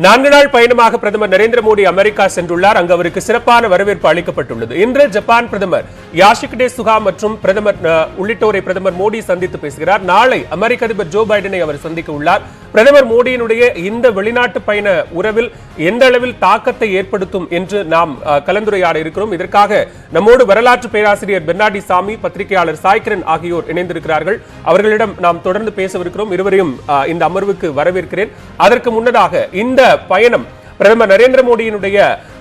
4 நாள் பயணமாக பிரதமர் நரேந்திர மோடி அமெரிக்கா சென்றுள்ளார். அங்கு அவருக்கு சிறப்பான வரவேற்பு அளிக்கப்பட்டுள்ளது. இன்று ஜப்பான் பிரதமர் யாஷிகிடே சுகா மற்றும் பிரதமர் உள்ளிட்டோரை பிரதமர் மோடி சந்தித்து பேசுகிறார். நாளை அமெரிக்க அதிபர் ஜோ பைடனை அவர் சந்திக்க உள்ளார். பிரதமர் மோடியினுடைய இந்த வெளிநாட்டு பயண உறவில் எந்த அளவில் தாக்கத்தை ஏற்படுத்தும் என்று நாம் கலந்துரையாட இருக்கிறோம். இதற்காக நம்மோடு வரலாற்று பேராசிரியர் பெர்னாடி சாமி, பத்திரிகையாளர் சாய்கிரண் ஆகியோர் இணைந்திருக்கிறார்கள். அவர்களிடம் நாம் தொடர்ந்து பேசவிருக்கிறோம். இருவரையும் இந்த அமர்வுக்கு வரவேற்கிறேன். அதற்கு முன்னதாக இந்த பயணம், பிரதமர் நரேந்திர மோடியினுடைய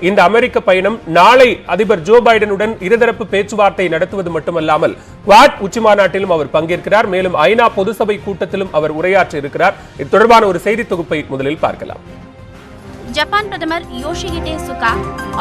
இந்த அமெரிக்க பயணம் நாளை அதிபர் ஜோ பைடனுடன் இருதரப்பு பேச்சுவார்த்தை நடத்துவது மட்டுமல்லாமல் குவாட் உச்சி மாநாட்டிலும் அவர் பங்கேற்கிறார். மேலும் ஐநா பொதுசபை கூட்டத்திலும் அவர் உரையாற்ற இருக்கிறார். இது தொடர்பான ஒரு செய்தி தொகுப்பை முதலில் பார்க்கலாம். ஜப்பான் பிரதமர் யோஷிஹிடே சுகா,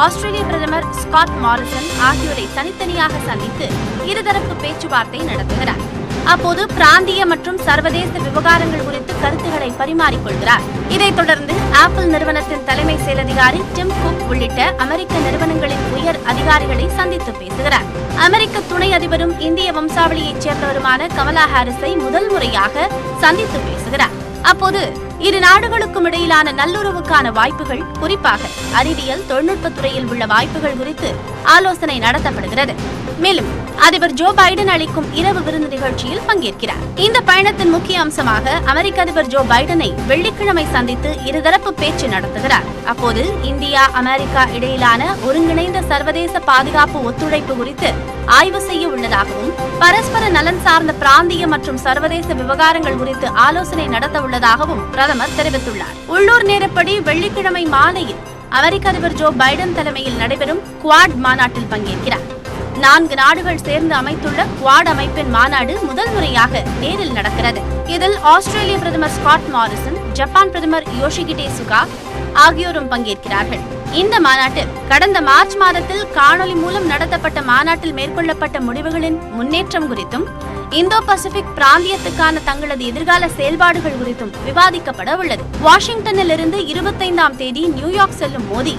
ஆஸ்திரேலிய பிரதமர் ஸ்காட் மாரிசன் ஆகியோரை தனித்தனியாக சந்தித்து இருதரப்பு பேச்சுவார்த்தை நடத்துகிறார். அப்போது பிராந்திய மற்றும் சர்வதேச விவகாரங்கள் குறித்து கருத்துக்களை பரிமாறிக்கொள்கிறார். இதைத் தொடர்ந்து ஆப்பிள் நிறுவனத்தின் தலைமை செயல் அதிகாரி டிம் குக் உள்ளிட்ட அமெரிக்க நிறுவனங்களின் உயர் அதிகாரிகளை சந்தித்து பேசுகிறார். அமெரிக்க துணை அதிபரும் இந்திய வம்சாவளியைச் சேர்ந்தவருமான கமலா ஹாரிஸை முதல் முறையாக சந்தித்து பேசுகிறார். அப்போது இரு நாடுகளுக்கும் இடையிலான நல்லுறவுக்கான வாய்ப்புகள், குறிப்பாக அறிவியல் தொழில்நுட்பத்துறையில் உள்ள வாய்ப்புகள் குறித்து ஆலோசனை நடத்தப்படுகிறது. மேலும் அதிபர் ஜோ பைடன் அளிக்கும் இரவு விருந்து நிகழ்ச்சியில் பங்கேற்கிறார். இந்த பயணத்தின் முக்கிய அம்சமாக அமெரிக்க அதிபர் ஜோ பைடனை வெள்ளிக்கிழமை சந்தித்து இருதரப்பு பேச்சு நடத்துகிறார். அப்போது இந்தியா அமெரிக்கா இடையிலான ஒருங்கிணைந்த சர்வதேச பாதுகாப்பு ஒத்துழைப்பு குறித்து ஆய்வு செய்ய உள்ளதாகவும், பரஸ்பர நலன் சார்ந்த பிராந்திய மற்றும் சர்வதேச விவகாரங்கள் குறித்து ஆலோசனை நடத்த உள்ளதாகவும் பிரதமர் தெரிவித்துள்ளார். உள்ளூர் நேரப்படி வெள்ளிக்கிழமை மாலையில் அமெரிக்க அதிபர் ஜோ பைடன் தலைமையில் நடைபெறும் குவாட் மாநாட்டில் பங்கேற்கிறார். 4 நாடுகள் சேர்ந்து அமைத்துள்ள குவாட் அமைப்பின் மாநாடு முதல் முறையாக நேரில் நடக்கிறது. இதில் ஆஸ்திரேலிய பிரதமர் ஸ்காட் மாரிசன், ஜப்பான் பிரதமர் யோஷிஹிடே சுகா ஆகியோரும் பங்கேற்கிறார்கள். இந்த மாநாட்டில் கடந்த மார்ச் மாதத்தில் காணொலி மூலம் நடத்தப்பட்ட மாநாட்டில் மேற்கொள்ளப்பட்ட முடிவுகளின் முன்னேற்றம் குறித்தும், இந்தோ பசிபிக் பிராந்தியத்துக்கான தங்களது எதிர்கால செயல்பாடுகள் குறித்தும் விவாதிக்கப்பட உள்ளது. வாஷிங்டனில் இருந்து 25ஆம் தேதி நியூயார்க் செல்லும் மோடி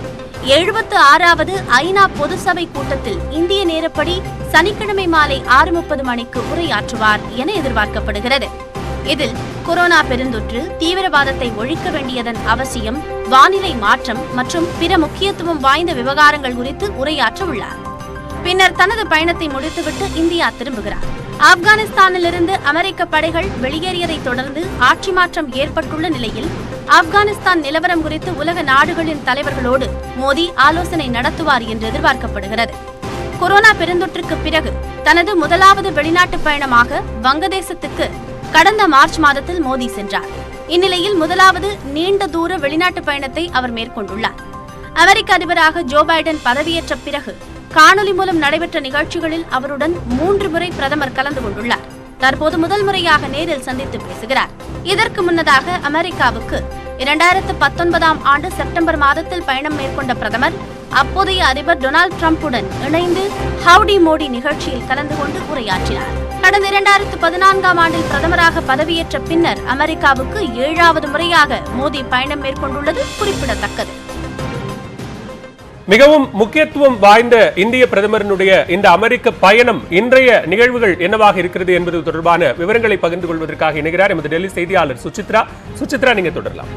76வது ஐநா பொதுசபை கூட்டத்தில் இந்திய நேரப்படி சனிக்கிழமை மாலை 6:30 மணிக்கு உரையாற்றுவார் என எதிர்பார்க்கப்படுகிறது. இதில் கொரோனா பெருந்தொற்று, தீவிரவாதத்தை ஒழிக்க வேண்டியதன் அவசியம், வானிலை மாற்றம் மற்றும் பிற முக்கியத்துவம் வாய்ந்த விவகாரங்கள் குறித்து உரையாற்ற உள்ளார். பின்னர் தனது பயணத்தை முடித்துவிட்டு இந்தியா திரும்புகிறார். ஆப்கானிஸ்தானிலிருந்து அமெரிக்க படைகள் வெளியேறியதை தொடர்ந்து ஆட்சி மாற்றம் ஏற்பட்டுள்ள நிலையில் ஆப்கானிஸ்தான் நிலவரம் குறித்து உலக நாடுகளின் தலைவர்களோடு மோடி ஆலோசனை நடத்துவார் என்று எதிர்பார்க்கப்படுகிறது. கொரோனா பெருந்தொற்றுக்கு பிறகு தனது முதலாவது வெளிநாட்டு பயணமாக வங்கதேசத்துக்கு கடந்த மார்ச் மாதத்தில் மோடி சென்றார். இந்நிலையில் முதலாவது நீண்ட தூர வெளிநாட்டு பயணத்தை அவர் மேற்கொண்டுள்ளார். அமெரிக்க அதிபராக ஜோ பைடன் பதவியேற்ற பிறகு காணொலி மூலம் நடைபெற்ற நிகழ்ச்சிகளில் அவருடன் 3 முறை பிரதமர் கலந்து கொண்டுள்ளார். தற்போது முதல் முறையாக நேரில் சந்தித்து பேசுகிறார். இதற்கு முன்னதாக அமெரிக்காவுக்கு 2019ஆம் ஆண்டு செப்டம்பர் மாதத்தில் பயணம் மேற்கொண்ட பிரதமர் அப்போதைய அதிபர் டொனால்டு டிரம்புடன் இணைந்து ஹவுடி மோடி நிகழ்ச்சியில் கலந்து கொண்டு உரையாற்றினார். கடந்த 2014ஆம் ஆண்டில் பிரதமராக பதவியேற்ற பின்னர் அமெரிக்காவுக்கு 7வது முறையாக மோடி பயணம் மேற்கொண்டுள்ளது குறிப்பிடத்தக்கது. மிகவும் முக்கியத்துவம் வாய்ந்த இந்திய பிரதமரினுடைய இந்த அமெரிக்க பயணம், இன்றைய நிகழ்வுகள் என்னவாக இருக்கிறது என்பது தொடர்பான விவரங்களை பகிர்ந்து கொள்வதற்காக இணைகிறார் எமது டெல்லி செய்தியாளர் சுசித்ரா. சுசித்ரா, நீங்க தொடரலாம்.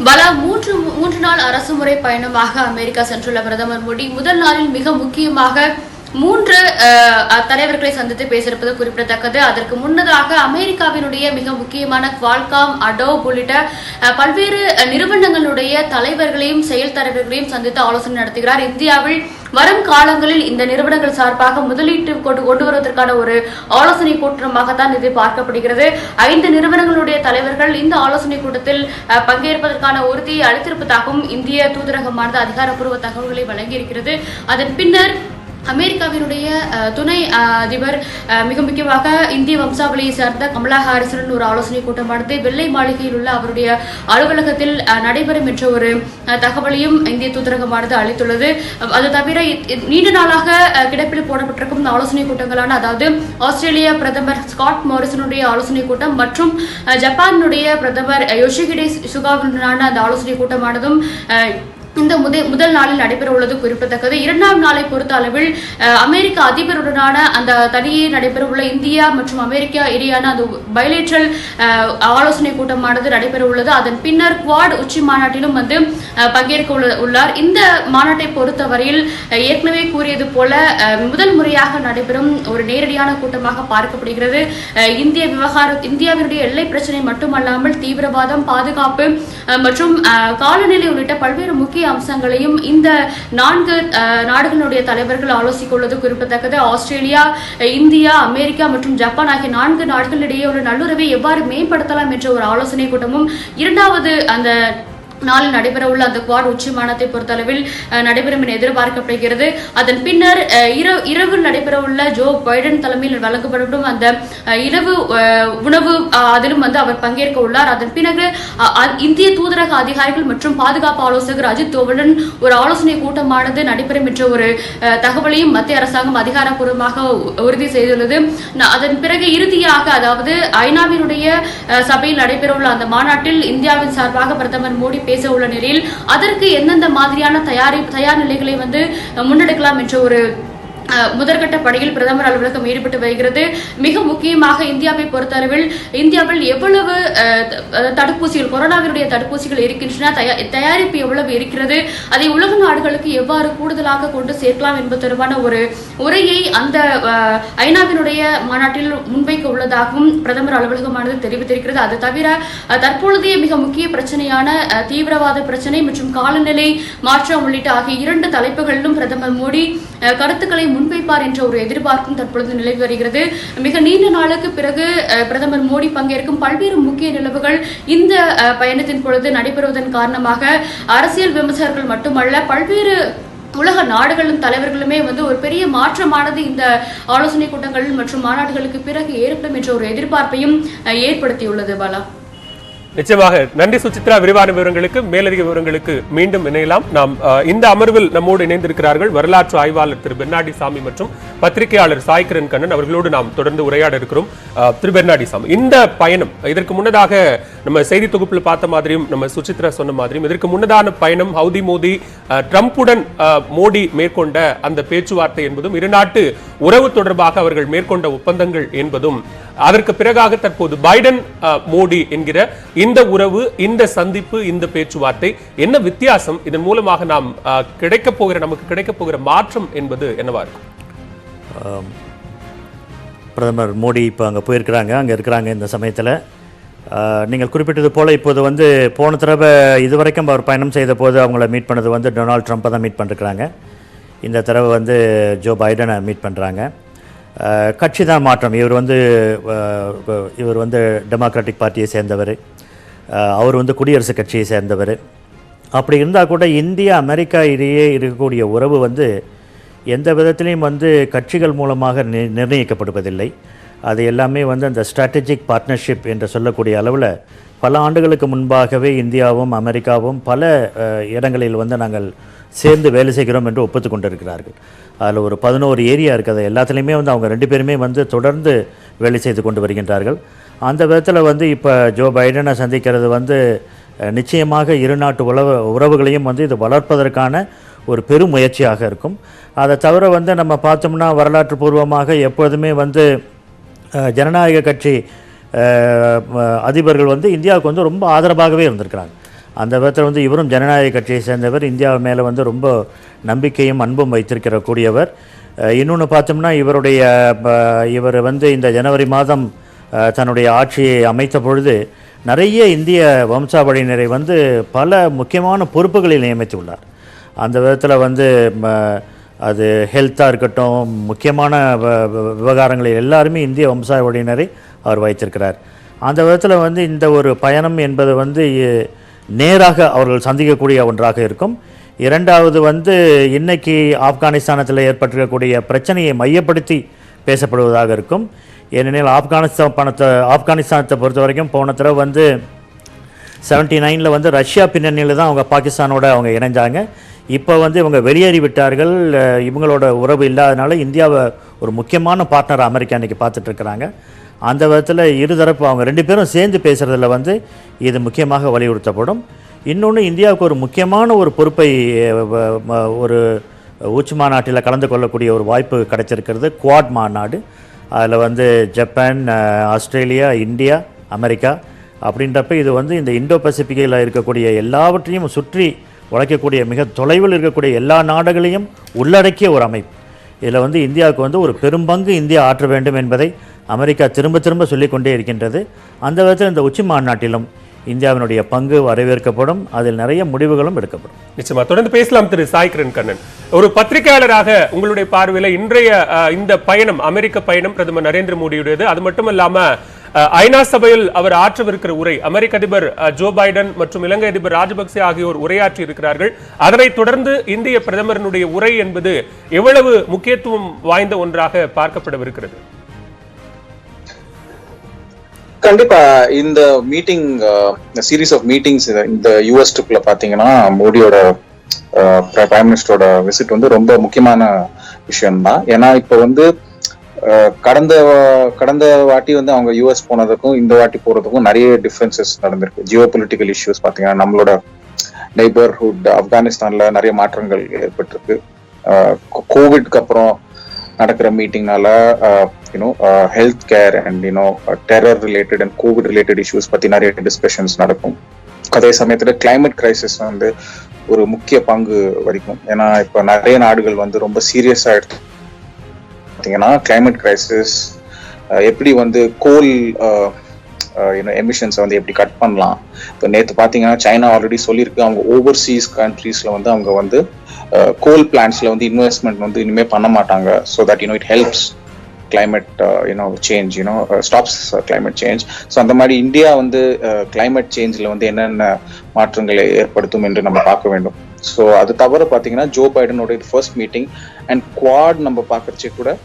பலா மூன்று நாள் அரசுமுறை பயணமாக அமெரிக்கா சென்றுள்ள பிரதமர் மோடி முதல் நாளில் மிக முக்கியமாக 3 தலைவர்களை சந்தித்து பேசியிருப்பது குறிப்பிடத்தக்கது. அதற்கு முன்னதாக அமெரிக்காவினுடைய மிக முக்கியமான குவால்காம், அடோப் உள்ளிட்ட பல்வேறு நிறுவனங்களுடைய தலைவர்களையும் செயல் தலைவர்களையும் சந்தித்து ஆலோசனை நடத்துகிறார். இந்தியாவில் வரும் காலங்களில் இந்த நிறுவனங்கள் சார்பாக முதலீட்டு கொண்டு வருவதற்கான ஒரு ஆலோசனை கூட்டமாகத்தான் இது பார்க்கப்படுகிறது. 5 நிறுவனங்களுடைய தலைவர்கள் இந்த ஆலோசனை கூட்டத்தில் பங்கேற்பதற்கான உறுதியை அளித்திருப்பதாகவும் இந்திய தூதரகமானது அதிகாரப்பூர்வ தகவல்களை வழங்கியிருக்கிறது. அதன் பின்னர் அமெரிக்காவினுடைய துணை அதிபர் மிக முக்கியமாக இந்திய வம்சாவளியை சார்ந்த கமலா ஹாரிஸுடன் ஒரு ஆலோசனை கூட்டமானது வெள்ளை மாளிகையில் உள்ள அவருடைய அலுவலகத்தில் நடைபெறும் என்ற ஒரு தகவலையும் இந்திய தூதரகமானது அளித்துள்ளது. அது தவிர நீண்ட நாளாக கிடப்பில் போடப்பட்டிருக்கும் இந்த ஆலோசனை கூட்டங்களான, அதாவது ஆஸ்திரேலிய பிரதமர் ஸ்காட் மாரிசனுடைய ஆலோசனை கூட்டம் மற்றும் ஜப்பானுடைய பிரதமர் யோஷிஹிடே சுகாவுடனான அந்த ஆலோசனை கூட்டமானதும் இந்த முதல் நாளில் நடைபெற உள்ளது குறிப்பிடத்தக்கது. இரண்டாம் நாளை பொறுத்த அளவில் அமெரிக்க அதிபருடனான அந்த தனியே நடைபெற உள்ள இந்தியா மற்றும் அமெரிக்கா இடையான அந்த பைலேட்ரல் ஆலோசனை கூட்டமானது நடைபெற உள்ளது. அதன் பின்னர் குவாட் உச்சி மாநாட்டிலும் வந்து பங்கேற்க உள்ளார். இந்த மாநாட்டை பொறுத்தவரையில் ஏற்கனவே கூறியது போல முதல் முறையாக நடைபெறும் ஒரு நேரடியான கூட்டமாக பார்க்கப்படுகிறது. இந்தியாவினுடைய எல்லை பிரச்சனை மட்டுமல்லாமல் தீவிரவாதம், பாதுகாப்பு மற்றும் காலநிலை உள்ளிட்ட பல்வேறு முக்கிய அம்சங்களையும் இந்த 4 நாடுகளுடைய தலைவர்கள் ஆலோசிக்க உள்ளது குறிப்பிடத்தக்கது. ஆஸ்திரேலியா, இந்தியா, அமெரிக்கா மற்றும் ஜப்பான் ஆகிய 4 நாடுகளிடையே உள்ள நல்லுறவை எவ்வாறு மேம்படுத்தலாம் என்ற ஒரு ஆலோசனை கூட்டமும் இரண்டாவது அந்த நாளில் நடைபெற உள்ள அந்த குவாட் உச்சி மாநாட்டை பொறுத்தளவில் நடைபெறும் என எதிர்பார்க்கப்படுகிறது. அதன் பின்னர் இரவு நடைபெற உள்ள ஜோ பைடன் தலைமையில் வழங்கப்படும் அந்த இரவு உணவு அதிலும் வந்து அவர் பங்கேற்க உள்ளார். அதன் பிறகு இந்திய தூதரக அதிகாரிகள் மற்றும் பாதுகாப்பு ஆலோசகர் அஜித் தோவலுடன் ஒரு ஆலோசனை கூட்டமானது நடைபெறும் என்ற ஒரு தகவலையும் மத்திய அரசாங்கம் அதிகாரப்பூர்வமாக உறுதி செய்துள்ளது. அதன் பிறகு இறுதியாக அதாவது ஐநாவினுடைய சபையில் நடைபெற உள்ள அந்த மாநாட்டில் இந்தியாவின் சார்பாக பிரதமர் மோடி பேச உள்ள நிலையில் அதற்கு எந்தெந்த மாதிரியான தயார் நிலைகளை வந்து முன்னெடுக்கலாம் என்ற ஒரு முதற்கட்ட பணியில் பிரதமர் அலுவலகம் ஈடுபட்டு வருகிறது. மிக முக்கியமாக இந்தியாவை பொறுத்தளவில் இந்தியாவில் எவ்வளவு தடுப்பூசிகள், கொரோனாவினுடைய தடுப்பூசிகள் இருக்கின்றன, தயாரிப்பு எவ்வளவு இருக்கிறது, அதை உலக நாடுகளுக்கு எவ்வாறு கூடுதலாக கொண்டு சேர்க்கலாம் என்பது தொடர்பான ஒரு உரையை அந்த ஐநாவினுடைய மாநாட்டில் முன்வைக்க உள்ளதாகவும் பிரதமர் அலுவலகமானது தெரிவித்திருக்கிறது. அது தவிர தற்பொழுதைய மிக முக்கிய பிரச்சனையான தீவிரவாத பிரச்சனை மற்றும் காலநிலை மாற்றம் உள்ளிட்ட ஆகிய 2 தலைப்புகளிலும் பிரதமர் மோடி கருத்துக்களை முன்வைப்பார் என்ற ஒரு எதிர்பார்ப்பும் தற்பொழுது நிலவி வருகிறது. மிக நீண்ட நாளுக்கு பிறகு பிரதமர் மோடி பங்கேற்கும் பல்வேறு முக்கிய நிலவுகள் இந்த பயணத்தின் பொழுது நடைபெறுவதன் காரணமாக அரசியல் விமர்சகர்கள் மட்டுமல்ல பல்வேறு உலக நாடுகளும் தலைவர்களுமே வந்து ஒரு பெரிய மாற்றமானது இந்த ஆலோசனை கூட்டங்கள் மற்றும் மாநாடுகளுக்கு பிறகு ஏற்படும் என்ற ஒரு எதிர்பார்ப்பையும் ஏற்படுத்தியுள்ளது. பாலா, நிச்சயமாக நன்றி சுசித்ரா. விரிவான விவரங்களுக்கு, மேலதிக விவரங்களுக்கு மீண்டும் இணையலாம். நாம் இந்த அமர்வில் நம்மோடு இணைந்திருக்கிறார்கள் வரலாற்று ஆய்வாளர் திரு பெர்னாடி சாமி மற்றும் பத்திரிகையாளர் சாய்கிரண் கண்ணன். அவர்களோடு நாம் தொடர்ந்து உரையாட இருக்கிறோம். திரு பெர்னாடி சாமி, இந்த பயணம் இதற்கு முன்னதாக நம்ம செய்தி தொகுப்பில் பார்த்த மாதிரியும் நம்ம சுசித்ரா சொன்ன மாதிரியும் இதற்கு முன்னதான பயணம் ஹவுதி மோடி ட்ரம்புடன் மோடி மேற்கொண்ட அந்த பேச்சுவார்த்தை என்பதும் இருநாட்டு உறவு தொடர்பாக அவர்கள் மேற்கொண்ட ஒப்பந்தங்கள் என்பதும் அதற்கு பிறகாக தற்போது பைடன் மோடி என்கிற இந்த உறவு, இந்த சந்திப்பு, இந்த பேச்சுவார்த்தை என்ன வித்தியாசம்? இதன் மூலமாக நாம் நமக்கு கிடைக்க போகிற மாற்றம் என்பது என்னவா இருக்கும்? பிரதமர் மோடி இப்போ அங்கே போயிருக்கிறாங்க, அங்கே இருக்கிறாங்க. இந்த சமயத்தில் நீங்கள் குறிப்பிட்டது போல் இப்போது வந்து போன தடவை இதுவரைக்கும் அவர் பயணம் செய்த போது அவங்கள மீட் பண்ணது வந்து டொனால்ட் ட்ரம்ப்பை தான் மீட் பண்ணிருக்கிறாங்க. இந்த தடவை வந்து ஜோ பைடனை மீட் பண்ணுறாங்க. கட்சி தான் மாற்றம். இவர் வந்து டெமோக்ராட்டிக் பார்ட்டியை சேர்ந்தவர், அவர் வந்து குடியரசுக் கட்சியை சேர்ந்தவர். அப்படி இருந்தால் கூட இந்தியா அமெரிக்கா இடையே இருக்கக்கூடிய உறவு வந்து எந்த விதத்திலையும் வந்து கட்சிகள் மூலமாக நிர்ணயிக்கப்படுவதில்லை. அது எல்லாமே வந்து அந்த ஸ்ட்ராட்டஜிக் பார்ட்னர்ஷிப் என்று சொல்லக்கூடிய அளவில் பல ஆண்டுகளுக்கு முன்பாகவே இந்தியாவும் அமெரிக்காவும் பல இடங்களில் வந்து நாங்கள் சேர்ந்து வேலை செய்கிறோம் என்று ஒப்புத்து கொண்டிருக்கிறார்கள். அதில் ஒரு 11 ஏரியா இருக்குது. எல்லாத்துலேயுமே வந்து அவங்க 2 பேருமே வந்து தொடர்ந்து வேலை செய்து கொண்டு வருகின்றார்கள். அந்த விதத்தில் வந்து இப்போ ஜோ பைடனை சந்திக்கிறது வந்து நிச்சயமாக இருநாட்டு உறவுகளையும் வந்து இது வளர்ப்பதற்கான ஒரு பெரும் முயற்சியாக இருக்கும். அதை தவிர வந்து நம்ம பார்த்தோம்னா வரலாற்று பூர்வமாக எப்போதுமே வந்து ஜனநாயக கட்சி அதிபர்கள் வந்து இந்தியாவுக்கு வந்து ரொம்ப ஆதரவாகவே இருந்திருக்கிறாங்க. அந்த விதத்தில் வந்து இவரும் ஜனநாயக கட்சியை சேர்ந்தவர், இந்தியா மேலே வந்து ரொம்ப நம்பிக்கையும் அன்பும் வைத்திருக்கிற கூடியவர். இன்னொன்று பார்த்தோம்னா இவர் வந்து இந்த ஜனவரி மாதம் தன்னுடைய ஆட்சியை அமைத்த பொழுது நிறைய இந்திய வம்சாவளியினரை வந்து பல முக்கியமான பொறுப்புகளில் நியமித்துள்ளார். அந்த விதத்தில் வந்து அது ஹெல்த்தாக இருக்கட்டும், முக்கியமான விவகாரங்களில் எல்லாருமே இந்திய வம்சாவளியினரை அவர் வைத்திருக்கிறார். அந்த விதத்தில் வந்து இந்த ஒரு பயணம் என்பது வந்து நேராக அவர்கள் சந்திக்கக்கூடிய ஒன்றாக இருக்கும். இரண்டாவது வந்து இன்னைக்கு ஆப்கானிஸ்தானத்தில் ஏற்பட்டிருக்கக்கூடிய பிரச்சனையை மையப்படுத்தி பேசப்படுவதாக இருக்கும். ஏனெனில் ஆப்கானிஸ்தானத்தை பொறுத்த வரைக்கும் போன தடவை வந்து 79 வந்து ரஷ்யா பின்னணியில் தான் அவங்க பாகிஸ்தானோட அவங்க இணைஞ்சாங்க. இப்போ வந்து இவங்க வெளியேறி விட்டார்கள். இவங்களோட உறவு இல்லாதனால இந்தியாவை ஒரு முக்கியமான பார்ட்னர் அமெரிக்கா இன்றைக்கி பார்த்துட்ருக்குறாங்க. அந்த விதத்தில் இருதரப்பு அவங்க 2 பேரும் சேர்ந்து பேசுகிறதுல வந்து இது முக்கியமாக வலியுறுத்தப்படும். இன்னொன்று இந்தியாவுக்கு ஒரு முக்கியமான ஒரு பொறுப்பை ஒரு உச்சி மாநாட்டில் கலந்து கொள்ளக்கூடிய ஒரு வாய்ப்பு கிடைச்சிருக்கிறது. குவாட் மாநாடு. அதில் வந்து ஜப்பான், ஆஸ்திரேலியா, இந்தியா, அமெரிக்கா அப்படின்றப்ப இது வந்து இந்த இந்தோ பசிபிக்கில் இருக்கக்கூடிய எல்லாவற்றையும் சுற்றி உழைக்கக்கூடிய மிக தொலைவில் இருக்கக்கூடிய எல்லா நாடுகளையும் உள்ளடக்கிய ஒரு அமைப்பு. இதில் வந்து இந்தியாவுக்கு வந்து ஒரு பெரும்பங்கு இந்தியா ஆற்ற வேண்டும் என்பதை அமெரிக்கா திரும்ப திரும்ப சொல்லிக்கொண்டே இருக்கின்றது. அந்த விதத்தில் இந்த உச்சி மாநாட்டிலும் இந்தியாவினுடைய பங்கு வரவேற்கப்படும். அதில் நிறைய முடிவுகளும் எடுக்கப்படும். நிச்சயமா தொடர்ந்து பேசலாம். திரு சாய் கிரண் கண்ணன், ஒரு பத்திரிகையாளராக உங்களுடைய பார்வையில இன்றைய இந்த பயணம், அமெரிக்க பயணம் பிரதமர் நரேந்திர மோடியுடையது. அது மட்டும் இல்லாம ஐநா சபையில் அவர் ஆற்றவிருக்கிற உரை, அமெரிக்க அதிபர் ஜோ பைடன் மற்றும் இலங்கை அதிபர் ராஜபக்சே ஆகியோர் உரையாற்றி இருக்கிறார்கள். அதனைத் தொடர்ந்து இந்திய பிரதமரனுடைய உரை என்பது எவ்வளவு முக்கியத்துவம் வாய்ந்த ஒன்றாக பார்க்கப்படவிருக்கிறது? கண்டிப்பா இந்த மீட்டிங், சீரீஸ் ஆஃப் மீட்டிங்ஸ் இந்த யூஎஸ் ட்ரிப்ல பாத்தீங்கன்னா மோடியோட பிரைம் மினிஸ்டரோட விசிட் வந்து ரொம்ப முக்கியமான விஷயம் தான். ஏன்னா இப்ப வந்து கடந்த வாட்டி வந்து அவங்க யூஎஸ் போனதுக்கும் இந்த வாட்டி போறதுக்கும் நிறைய டிஃபரன்சஸ் நடந்திருக்கு. ஜியோ பொலிட்டிக்கல் இஷ்யூஸ் பாத்தீங்கன்னா நம்மளோட நெய்பர்ஹுட் ஆப்கானிஸ்தான்ல நிறைய மாற்றங்கள் ஏற்பட்டிருக்கு. கோவிட்க்கு அப்புறம் நடக்கிற மீட்டிங்னால health care and terror related and COVID related issues பத்தி நிறைய டிஸ்கஷன்ஸ் நடக்கும். அதே சமயத்துல கிளைமேட் கிரைசிஸ் வந்து ஒரு முக்கிய பங்கு வகிக்கும். ஏன்னா இப்ப நிறைய நாடுகள் வந்து ரொம்ப சீரியஸா எடுத்து பார்த்தீங்கன்னா கிளைமேட் கிரைசிஸ் எப்படி வந்து கோல் எமிஷன்ஸை வந்து எப்படி கட் பண்ணலாம். இப்போ நேற்று பார்த்தீங்கன்னா சைனா ஆல்ரெடி சொல்லியிருக்கு அவங்க ஓவர்சீஸ் கண்ட்ரீஸ்ல வந்து அவங்க வந்து கோல் பிளான்ட்ஸ்ல வந்து இன்வெஸ்ட்மெண்ட் வந்து இனிமேல் பண்ண மாட்டாங்க. So that it helps climate change, stops climate change. So அந்த மாதிரி இந்தியா வந்து climate changeல வந்து என்னென்ன மாற்றங்களை ஏற்படுத்தும் என்று நம்ம பார்க்க வேண்டும். ஸோ அது தவிர பார்த்தீங்கன்னா ஜோ பைடனோட ஃபர்ஸ்ட் மீட்டிங் அண்ட் குவாட் நம்ம பார்க்கறச்சே கூட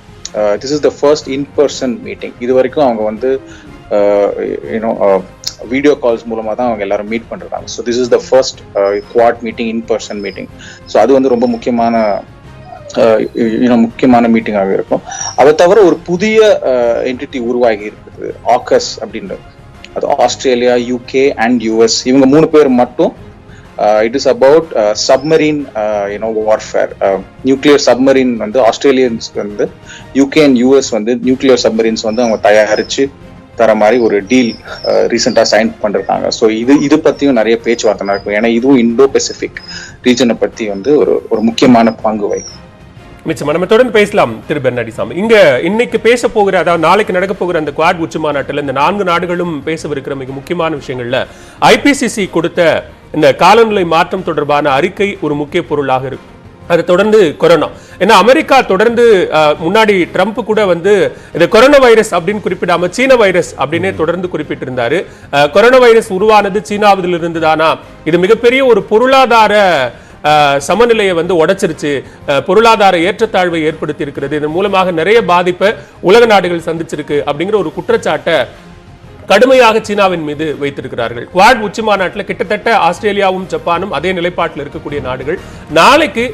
this is the first in person meeting. இது வரைக்கும் அவங்க வந்து வீடியோ கால்ஸ் மூலமாக தான் அவங்க எல்லாரும் மீட் பண்ணுறாங்க. So this is the first quad meeting, in person meeting. So அது வந்து ரொம்ப முக்கியமான மீட்டிங்காக இருக்கும். அதை தவிர ஒரு புதிய என்டிட்டி உருவாகி இருக்குது, ஆக்கஸ் அப்படின்றது. அது ஆஸ்திரேலியா, யூகே அண்ட் யூஎஸ், இவங்க 3 பேர் மட்டும். It is about submarine warfare. Nuclear submarine வந்து ஆஸ்திரேலியன்ஸ்க்கு வந்து யூகே அண்ட் யூஎஸ் வந்து நியூக்ளியர் சப்மரீன்ஸ் வந்து அவங்க தயாரிச்சு தர மாதிரி ஒரு டீல் ரீசெண்டா சைன் பண்ணிருக்காங்க. ஸோ இது பத்தியும் நிறைய பேச்சுவார்த்தை நடக்கும். ஏன்னா இதுவும் இந்தோ பசிபிக் ரீஜனை பத்தி வந்து ஒரு முக்கியமான பங்கு வகிக்கும். நிச்சயமா நம்ம தொடர்ந்து பேசலாம். திரு பெர்னாடி சாமி, இங்க இன்னைக்கு பேச போகிற, அதாவது நாளைக்கு நடக்க போகிற அந்த குவாட் உச்சி மாநாட்டில் இந்த 4 நாடுகளும் பேசவிருக்கிற மிக முக்கியமான விஷயங்கள்ல ஐபிசிசி கொடுத்த இந்த காலநிலை மாற்றம் தொடர்பான அறிக்கை ஒரு முக்கிய பொருளாக இருக்கு. அதை தொடர்ந்து கொரோனா, ஏன்னா அமெரிக்கா தொடர்ந்து முன்னாடி ட்ரம்ப் கூட வந்து இந்த கொரோனா வைரஸ் அப்படின்னு குறிப்பிடாம சீன வைரஸ் அப்படின்னே தொடர்ந்து குறிப்பிட்டிருந்தாரு. கொரோனா வைரஸ் உருவானது சீனாவில் இருந்து தானா, இது மிகப்பெரிய ஒரு பொருளாதார சமநிலையை வந்து உடைச்சிருச்சு, பொருளாதார ஏற்றத்தாழ்வை ஏற்படுத்தி இருக்கிறது, இதன் மூலமாக நிறைய பாதிப்பை உலக நாடுகள் சந்திச்சிருக்கு அப்படிங்கிற ஒரு குற்றச்சாட்டை கடுமையாக சீனாவின் மீது வைத்திருக்கிறார்கள். குவாட் உச்சி மாநாட்டில் கிட்டத்தட்ட ஆஸ்திரேலியாவும் ஜப்பானும் அதே நிலைப்பாட்டில் இருக்கக்கூடிய நாடுகள். நாளைக்கு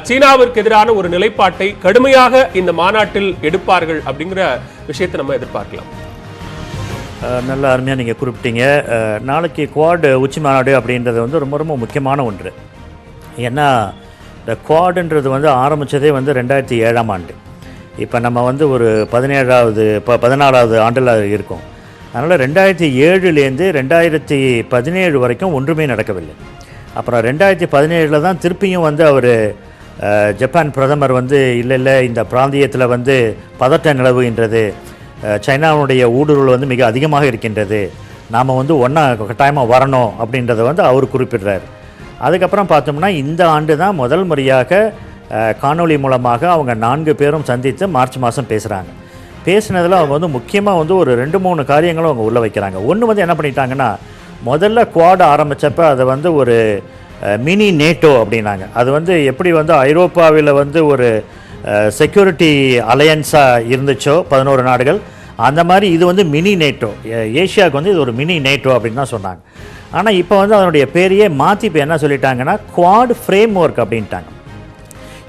சீனாவிற்கு எதிரான ஒரு நிலைப்பாட்டை கடுமையாக இந்த மாநாட்டில் எடுப்பார்கள் அப்படிங்கிற விஷயத்தை நம்ம எதிர்பார்க்கலாம். நல்ல அருமையாக நீங்கள் குறிப்பிட்டீங்க. நாளைக்கு குவாட் உச்சி மாநாடு அப்படின்றது வந்து ரொம்ப ரொம்ப முக்கியமான ஒன்று. ஏன்னா இந்த குவாடுன்றது வந்து ஆரம்பித்ததே வந்து 2007ஆம் ஆண்டு. இப்போ நம்ம வந்து ஒரு 14வது ஆண்டில் இருக்கோம். அதனால் 2007லேருந்து 2017 வரைக்கும் ஒன்றுமே நடக்கவில்லை. அப்புறம் 2017 தான் திருப்பியும் வந்து அவர் ஜப்பான் பிரதமர் வந்து இல்லை இந்த பிராந்தியத்தில் வந்து பதட்ட நிலவுகின்றது, சைனாவுடைய ஊடுருவல் வந்து மிக அதிகமாக இருக்கின்றது, நாம் வந்து ஒன்றா கட்டாயமாக வரணும் அப்படின்றத வந்து அவர் குறிப்பிடுறார். அதுக்கப்புறம் பார்த்தோம்னா இந்த ஆண்டு தான் முதல் முறையாக காணொளி மூலமாக அவங்க 4 பேரும் சந்தித்து மார்ச் மாதம் பேசுகிறாங்க. பேசினதில் அவங்க வந்து முக்கியமாக வந்து ஒரு 2-3 காரியங்களும் அவங்க உள்ளே வைக்கிறாங்க. ஒன்று வந்து என்ன பண்ணிட்டாங்கன்னா, முதல்ல குவாட் ஆரம்பித்தப்போ அதை வந்து ஒரு மினி நேட்டோ அப்படின்னாங்க. அது வந்து எப்படி வந்து ஐரோப்பாவில் வந்து ஒரு செக்யூரிட்டி அலையன்ஸாக இருந்துச்சோ 11 நாடுகள், அந்த மாதிரி இது வந்து மினி நேட்டோ, ஏஷியாவுக்கு வந்து இது ஒரு மினி நேட்டோ அப்படின்னு தான் சொன்னாங்க. ஆனால் இப்போ வந்து அதனுடைய பேரையே மாற்றி இப்போ என்ன சொல்லிட்டாங்கன்னா குவாட் ஃப்ரேம் ஒர்க் அப்படின்ட்டாங்க.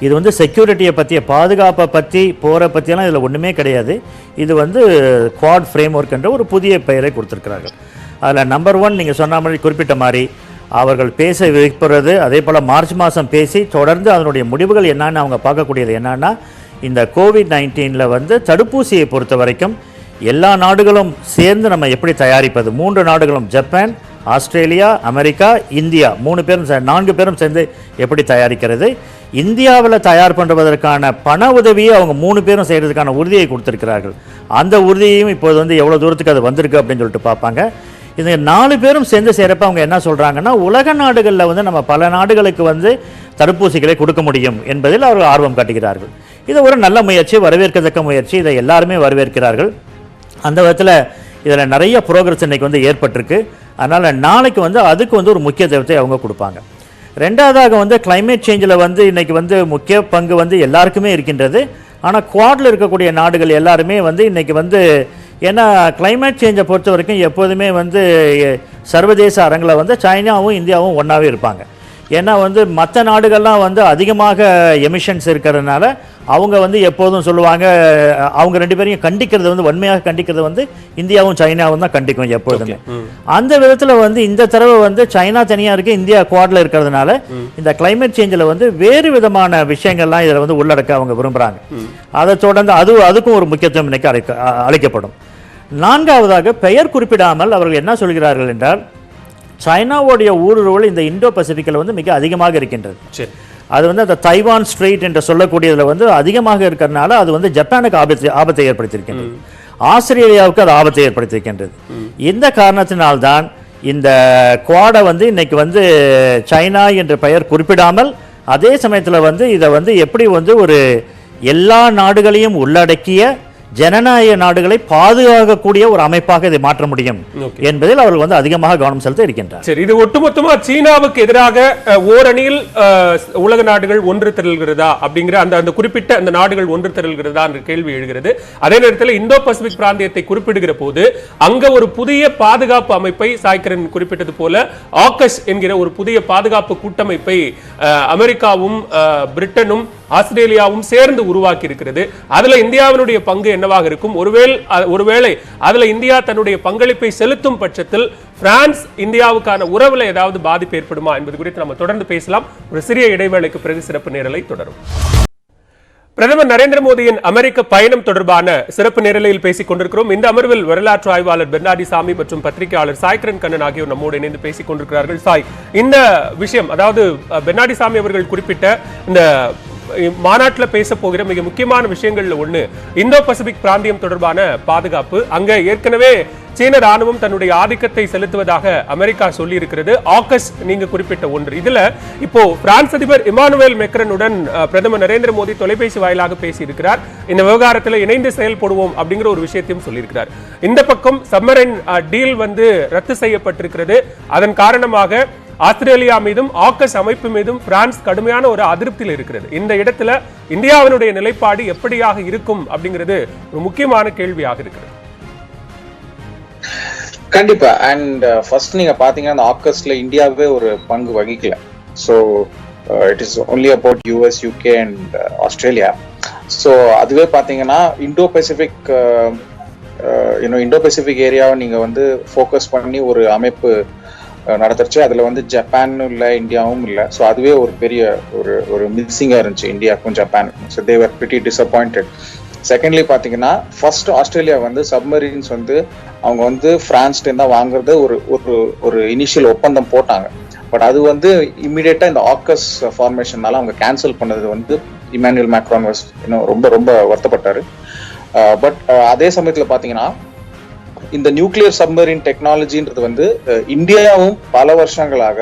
இது வந்து செக்யூரிட்டியை பற்றிய, பாதுகாப்பை பற்றி, போரை பற்றியெல்லாம் இதில் ஒன்றுமே கிடையாது. இது வந்து குவாட் ஃப்ரேம் ஒர்க் என்ற ஒரு புதிய பெயரை கொடுத்துருக்கிறார்கள். அதில் நம்பர் 1 நீங்கள் சொன்ன மாதிரி குறிப்பிட்ட மாதிரி அவர்கள் பேச வைப்பது. அதே போல் மார்ச் மாதம் பேசி தொடர்ந்து அதனுடைய முடிவுகள் என்னன்னு அவங்க பார்க்கக்கூடியது என்னன்னா, இந்த கோவிட்-19 வந்து தடுப்பூசியை பொறுத்த வரைக்கும் எல்லா நாடுகளும் சேர்ந்து நம்ம எப்படி தயாரிப்பது, 3 நாடுகளும் ஜப்பான், ஆஸ்திரேலியா, அமெரிக்கா, இந்தியா 4 பேரும் சேர்ந்து எப்படி தயாரிக்கிறது, இந்தியாவில் தயார் பண்ணுவதற்கான பண உதவியை அவங்க 3 பேரும் செய்கிறதுக்கான உறுதியை கொடுத்துருக்கிறார்கள். அந்த உறுதியையும் இப்போது வந்து எவ்வளோ தூரத்துக்கு அது வந்திருக்கு அப்படின்னு சொல்லிட்டு பார்ப்பாங்க. இந்த 4 பேரும் சேர்ந்து செய்கிறப்ப அவங்க என்ன சொல்கிறாங்கன்னா, உலக நாடுகளில் வந்து நம்ம பல நாடுகளுக்கு வந்து தடுப்பூசிகளை கொடுக்க முடியும் என்பதில் அவர்கள் ஆர்வம் காட்டுகிறார்கள். இது ஒரு நல்ல முயற்சி, வரவேற்கத்தக்க முயற்சி. இதை எல்லாருமே வரவேற்கிறார்கள். அந்த விதத்தில் இதில் நிறைய ப்ரோக்ரஸ் இன்றைக்கி வந்து ஏற்பட்டிருக்கு. அதனால் நாளைக்கு வந்து அதுக்கு வந்து ஒரு முக்கியத்துவத்தை அவங்க கொடுப்பாங்க. ரெண்டாவதாக வந்து கிளைமேட் சேஞ்சில் வந்து இன்றைக்கி வந்து முக்கிய பங்கு வந்து எல்லாருக்குமே இருக்கின்றது. ஆனால் குவாடில் இருக்கக்கூடிய நாடுகள் எல்லாருமே வந்து இன்றைக்கி வந்து, ஏன்னா கிளைமேட் சேஞ்சை பொறுத்த வரைக்கும் எப்போதுமே வந்து சர்வதேச அரங்கில் வந்து சைனாவும் இந்தியாவும் ஒன்றாவே இருப்பாங்க. ஏன்னா வந்து மற்ற நாடுகள்லாம் வந்து அதிகமாக எமிஷன்ஸ் இருக்கிறதுனால அவங்க வந்து எப்போதும் சொல்லுவாங்க, அவங்க 2 பேரையும் கண்டிக்கிறது வந்து வன்மையாக கண்டிக்கிறது வந்து இந்தியாவும் சைனாவும் தான் கண்டிக்கும் எப்போதுமே. அந்த விதத்தில் வந்து இந்த தடவை வந்து சைனா தனியாக இருக்குது, இந்தியா குவாடில் இருக்கிறதுனால இந்த கிளைமேட் சேஞ்சில் வந்து வேறு விதமான விஷயங்கள்லாம் இதில் வந்து உள்ளடக்க அவங்க விரும்புகிறாங்க. அதை தொடர்ந்து அதுக்கும் ஒரு முக்கியத்துவம் இன்னைக்கு அளிக்கப்படும். 4வதாக பெயர் குறிப்பிடாமல் அவர்கள் என்ன சொல்கிறார்கள் என்றால், சைனாவுடைய ஊடுருவல் இந்த இந்தோ பசிபிக்கில் வந்து மிக அதிகமாக இருக்கின்றது. அது வந்து அந்த தைவான் ஸ்ட்ரெயிட் என்று சொல்லக்கூடியதில் வந்து அதிகமாக இருக்கிறதுனால அது வந்து ஜப்பானுக்கு ஆபத்தை ஏற்படுத்தியிருக்கின்றது, ஆஸ்திரேலியாவுக்கு அது ஆபத்தை ஏற்படுத்தியிருக்கின்றது. இந்த காரணத்தினால்தான் இந்த குவாடை வந்து இன்னைக்கு வந்து சைனா என்ற பெயர் குறிப்பிடாமல், அதே சமயத்தில் வந்து இதை வந்து எப்படி வந்து ஒரு எல்லா நாடுகளையும் உள்ளடக்கிய ஜனநாயக நாடுகளை பாதுகாக்கக்கூடிய ஒரு அமைப்பாக இதை மாற்ற முடியும் என்பதில் அவர்கள் வந்து அதிகமாக கவனம் செலுத்த இருக்கின்றனர். சரி, இது ஒட்டுமொத்தமா சீனாவுக்கு எதிராக ஓரணியில் உலக நாடுகள் ஒன்று திரள்கிறதா அப்படிங்கிற அந்த குறிப்பிட்ட அந்த நாடுகள் ஒன்று திரள்கிறதா என்ற கேள்வி எழுகிறது. அதே நேரத்தில் இந்தோ பசிபிக் பிராந்தியத்தை குறிப்பிடுகிற போது அங்க ஒரு புதிய பாதுகாப்பு அமைப்பை சாய்கரன் குறிப்பிட்டது போல ஆகஸ் என்கிற ஒரு புதிய பாதுகாப்பு கூட்டமைப்பை அமெரிக்காவும் பிரிட்டனும் ஆஸ்திரேலியாவும் சேர்ந்து உருவாக்கி இருக்கிறது. அதுல இந்தியாவினுடைய பங்கு என்னவாக இருக்கும்? ஒருவேளை அதுல இந்தியா தன்னுடைய பங்களிப்பை செலுத்தும் பட்சத்தில் பிரான்ஸ் இந்தியாவுக்கான உறவுல ஏதாவது பாதிப்பு ஏற்படுமா என்பது குறித்து நம்ம தொடர்ந்து பேசலாம். ஒரு சிறிய இடைவேளைக்கு பிறகு சிறப்பு நேரலை தொடரும். பிரதமர் நரேந்திர மோடியின் அமெரிக்க பயணம் தொடர்பான சிறப்பு நேரலையில் பேசிக் கொண்டிருக்கிறோம். இந்த அமர்வில் வரலாற்று ஆய்வாளர் பெர்னாடி சாமி மற்றும் பத்திரிகையாளர் சாய்கிரண் கண்ணன் ஆகியோர் நம்மோடு இணைந்து பேசிக் கொண்டிருக்கிறார்கள். சாய், இந்த விஷயம், அதாவது பெர்னாடி சாமி அவர்கள் குறிப்பிட்ட இந்த மாநாட்டில் பேச போகிற மிக முக்கியமான விஷயங்கள்ல ஒண்ணு இந்தோ பசிபிக் பிராந்தியம் தொடர்பான பாதுகாப்பு. அங்க ஏற்கனவே சீன ராணுவம் தன்னுடைய ஆதிக்கத்தை செலுத்துவதாக அமெரிக்கா சொல்லி இருக்கிறது. ஆகஸ் நீங்க குறிப்பிட்ட ஒன்று. இதுல இப்போ பிரான்ஸ் அதிபர் இமானுவேல் மெக்ரனுடன் பிரதமர் நரேந்திர மோடி தொலைபேசி வாயிலாக பேசியிருக்கிறார். இந்த விவகாரத்தில் இணைந்து செயல்படுவோம் அப்படிங்கிற ஒரு விஷயத்தையும் சொல்லியிருக்கிறார். இந்த பக்கம் சப்மரைன் டீல் வந்து ரத்து செய்யப்பட்டிருக்கிறது. அதன் காரணமாக ஆஸ்திரேலியா மீதும் ஆகஸ் அமைப்பு மீதும் பிரான்ஸ் கடுமையான ஒரு அதிருப்தியில் இருக்கிறது. இந்த இடத்துல இந்தியாவினுடைய நிலைப்பாடு எப்படியாக இருக்கும் அப்படிங்கிறது ஒரு முக்கியமான கேள்வியாக இருக்கிறது. கண்டிப்பா. அண்ட் ஃபர்ஸ்ட் நீங்க பாத்தீங்கன்னா அந்த ஆகஸ்ட்ல இந்தியாவே ஒரு பங்கு வகிக்கல. So it is only about US, UK and Australia. So அதுவே பாத்தீங்கன்னா இந்தோ பசிபிக் ஏரியாவை நீங்க வந்து ஃபோக்கஸ் பண்ணி ஒரு அமைப்பு நடத்துச்சு. அதுல வந்து ஜப்பானும் இல்லை, இந்தியாவும் இல்லை. ஸோ அதுவே ஒரு பெரிய ஒரு மிஸ்ஸிங்கா இருந்துச்சு இந்தியாவுக்கும் ஜப்பானுக்கும். So they were pretty disappointed. Secondly பாத்தீங்கன்னா ஃபர்ஸ்ட் ஆஸ்திரேலியா வந்து சப்மரீன்ஸ் வந்து அவங்க வந்து பிரான்ஸ்ல தான் வாங்குறது ஒரு இனிஷியல் ஒப்பந்தம் போட்டாங்க. பட் அது வந்து இம்மிடியேட்டா இந்த ஆகஸ் ஃபார்மேஷன்னால அவங்க கேன்சல் பண்ணது வந்து இமானுவேல் மேக்ரான் இன்னும் ரொம்ப ரொம்ப வருத்தப்பட்டாரு. பட் அதே சமயத்துல பாத்தீங்கன்னா இந்த நியூக்ளியர் சப்மரீன் டெக்னாலஜின்றது வந்து இந்தியாவும் பல வருஷங்களாக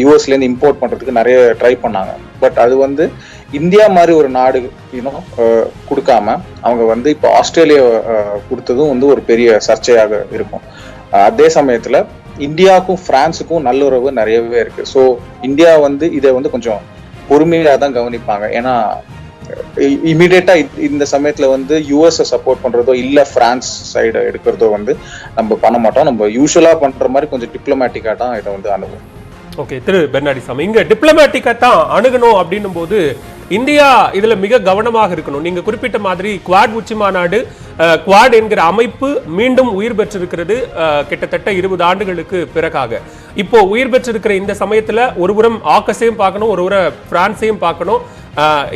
யூஎஸ்ல இருந்து இம்போர்ட் பண்றதுக்கு நிறைய ட்ரை பண்ணாங்க. பட் அது வந்து இந்தியா மாதிரி ஒரு நாடு கொடுக்காம அவங்க வந்து இப்போ ஆஸ்திரேலியா கொடுத்ததும் வந்து ஒரு பெரிய சர்ச்சையாக இருக்கும். அதே சமயத்துல இந்தியாவுக்கும் பிரான்ஸுக்கும் நல்லுறவு நிறையவே இருக்கு. ஸோ இந்தியா வந்து இதை வந்து கொஞ்சம் பொறுமையாக தான் கவனிப்பாங்க. ஏன்னா இமீடியட்டா இந்த சமயத்துல வந்து யூஎஸ் சப்போர்ட் பண்றதோ இல்ல பிரான்ஸ் சைடு எடுக்கிறதோ வந்து நம்ம பண்ண மாட்டோம். நம்ம யூஸ்வலா பண்ற மாதிரி கொஞ்சம் டிப்ளமேட்டிக்கா தான் இதை வந்து அனுபவம். ஓகே, திரு பெர்னாடிசாமி, இங்க டிப்ளமேட்டிக்கா தான் அணுகணும் அப்படின்னும் போது இந்தியா இதுல மிக கவனமாக இருக்கணும். நீங்க குறிப்பிட்ட மாதிரி குவாட் உச்சி மாநாடு, குவாட் என்கிற அமைப்பு மீண்டும் உயிர் பெற்றிருக்கிறது கிட்டத்தட்ட 20 ஆண்டுகளுக்கு பிறகாக. இப்போ உயிர் பெற்றிருக்கிற இந்த சமயத்துல ஒருபுறம் ஆக்கஸையும் பார்க்கணும், ஒருபுறம் பிரான்ஸையும் பார்க்கணும்.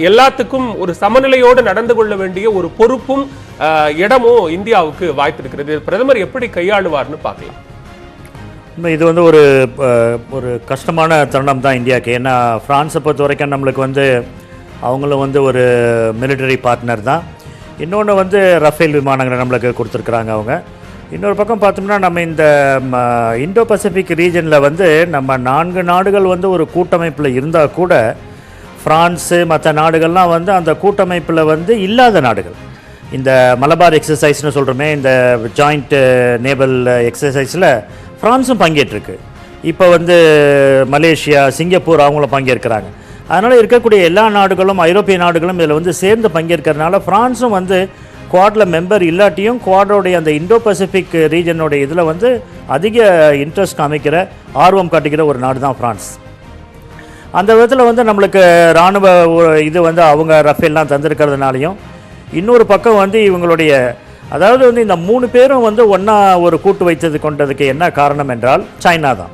எல்லாத்துக்கும் ஒரு சமநிலையோடு நடந்து கொள்ள வேண்டிய ஒரு பொறுப்பும் இடமும் இந்தியாவுக்கு வாய்த்திருக்கிறது. பிரதமர் எப்படி கையாளுவார்னு பார்க்கலாம். இது வந்து ஒரு கஷ்டமான தருணம் தான் இந்தியாவுக்கு. ஏன்னா ஃப்ரான்ஸை பொறுத்த வரைக்கும் நம்மளுக்கு வந்து அவங்களும் வந்து ஒரு மிலிட்டரி பார்ட்னர் தான். இன்னொன்று வந்து ரஃபேல் விமானங்களை நம்மளுக்கு கொடுத்துருக்குறாங்க அவங்க. இன்னொரு பக்கம் பார்த்தோம்னா நம்ம இந்த இந்தோ பசிபிக் ரீஜனில் வந்து நம்ம 4 நாடுகள் வந்து ஒரு கூட்டமைப்பில் இருந்தால் கூட ஃப்ரான்ஸு மற்ற நாடுகள்லாம் வந்து அந்த கூட்டமைப்பில் வந்து இல்லாத நாடுகள். இந்த மலபார் எக்ஸசைஸ்னு சொல்கிறோமே, இந்த ஜாயிண்ட் நேவல் எக்ஸசைஸில் ஃப்ரான்ஸும் பங்கேற்றிருக்கு. இப்போ வந்து மலேசியா, சிங்கப்பூர் அவங்களும் பங்கேற்கிறாங்க. அதனால் இருக்கக்கூடிய எல்லா நாடுகளும், ஐரோப்பிய நாடுகளும் இதில் வந்து சேர்ந்து பங்கேற்கிறதுனால ஃப்ரான்ஸும் வந்து குவாடில் மெம்பர் இல்லாட்டியும் குவாடோடைய அந்த இந்தோ பசிபிக் ரீஜனுடைய இதில் வந்து அதிக இன்ட்ரெஸ்ட் காமிக்கிற, ஆர்வம் காட்டுகிற ஒரு நாடு தான் ஃப்ரான்ஸ். அந்த விதத்தில் வந்து நம்மளுக்கு இராணுவ இது வந்து அவங்க ரஃபேல்லாம் தந்திருக்கிறதுனாலையும், இன்னொரு பக்கம் வந்து இவங்களுடைய அதாவது வந்து இந்த 3 பேரும் வந்து ஒன்றா ஒரு கூட்டு வைத்தது கொண்டதுக்கு என்ன காரணம் என்றால் சைனா தான்.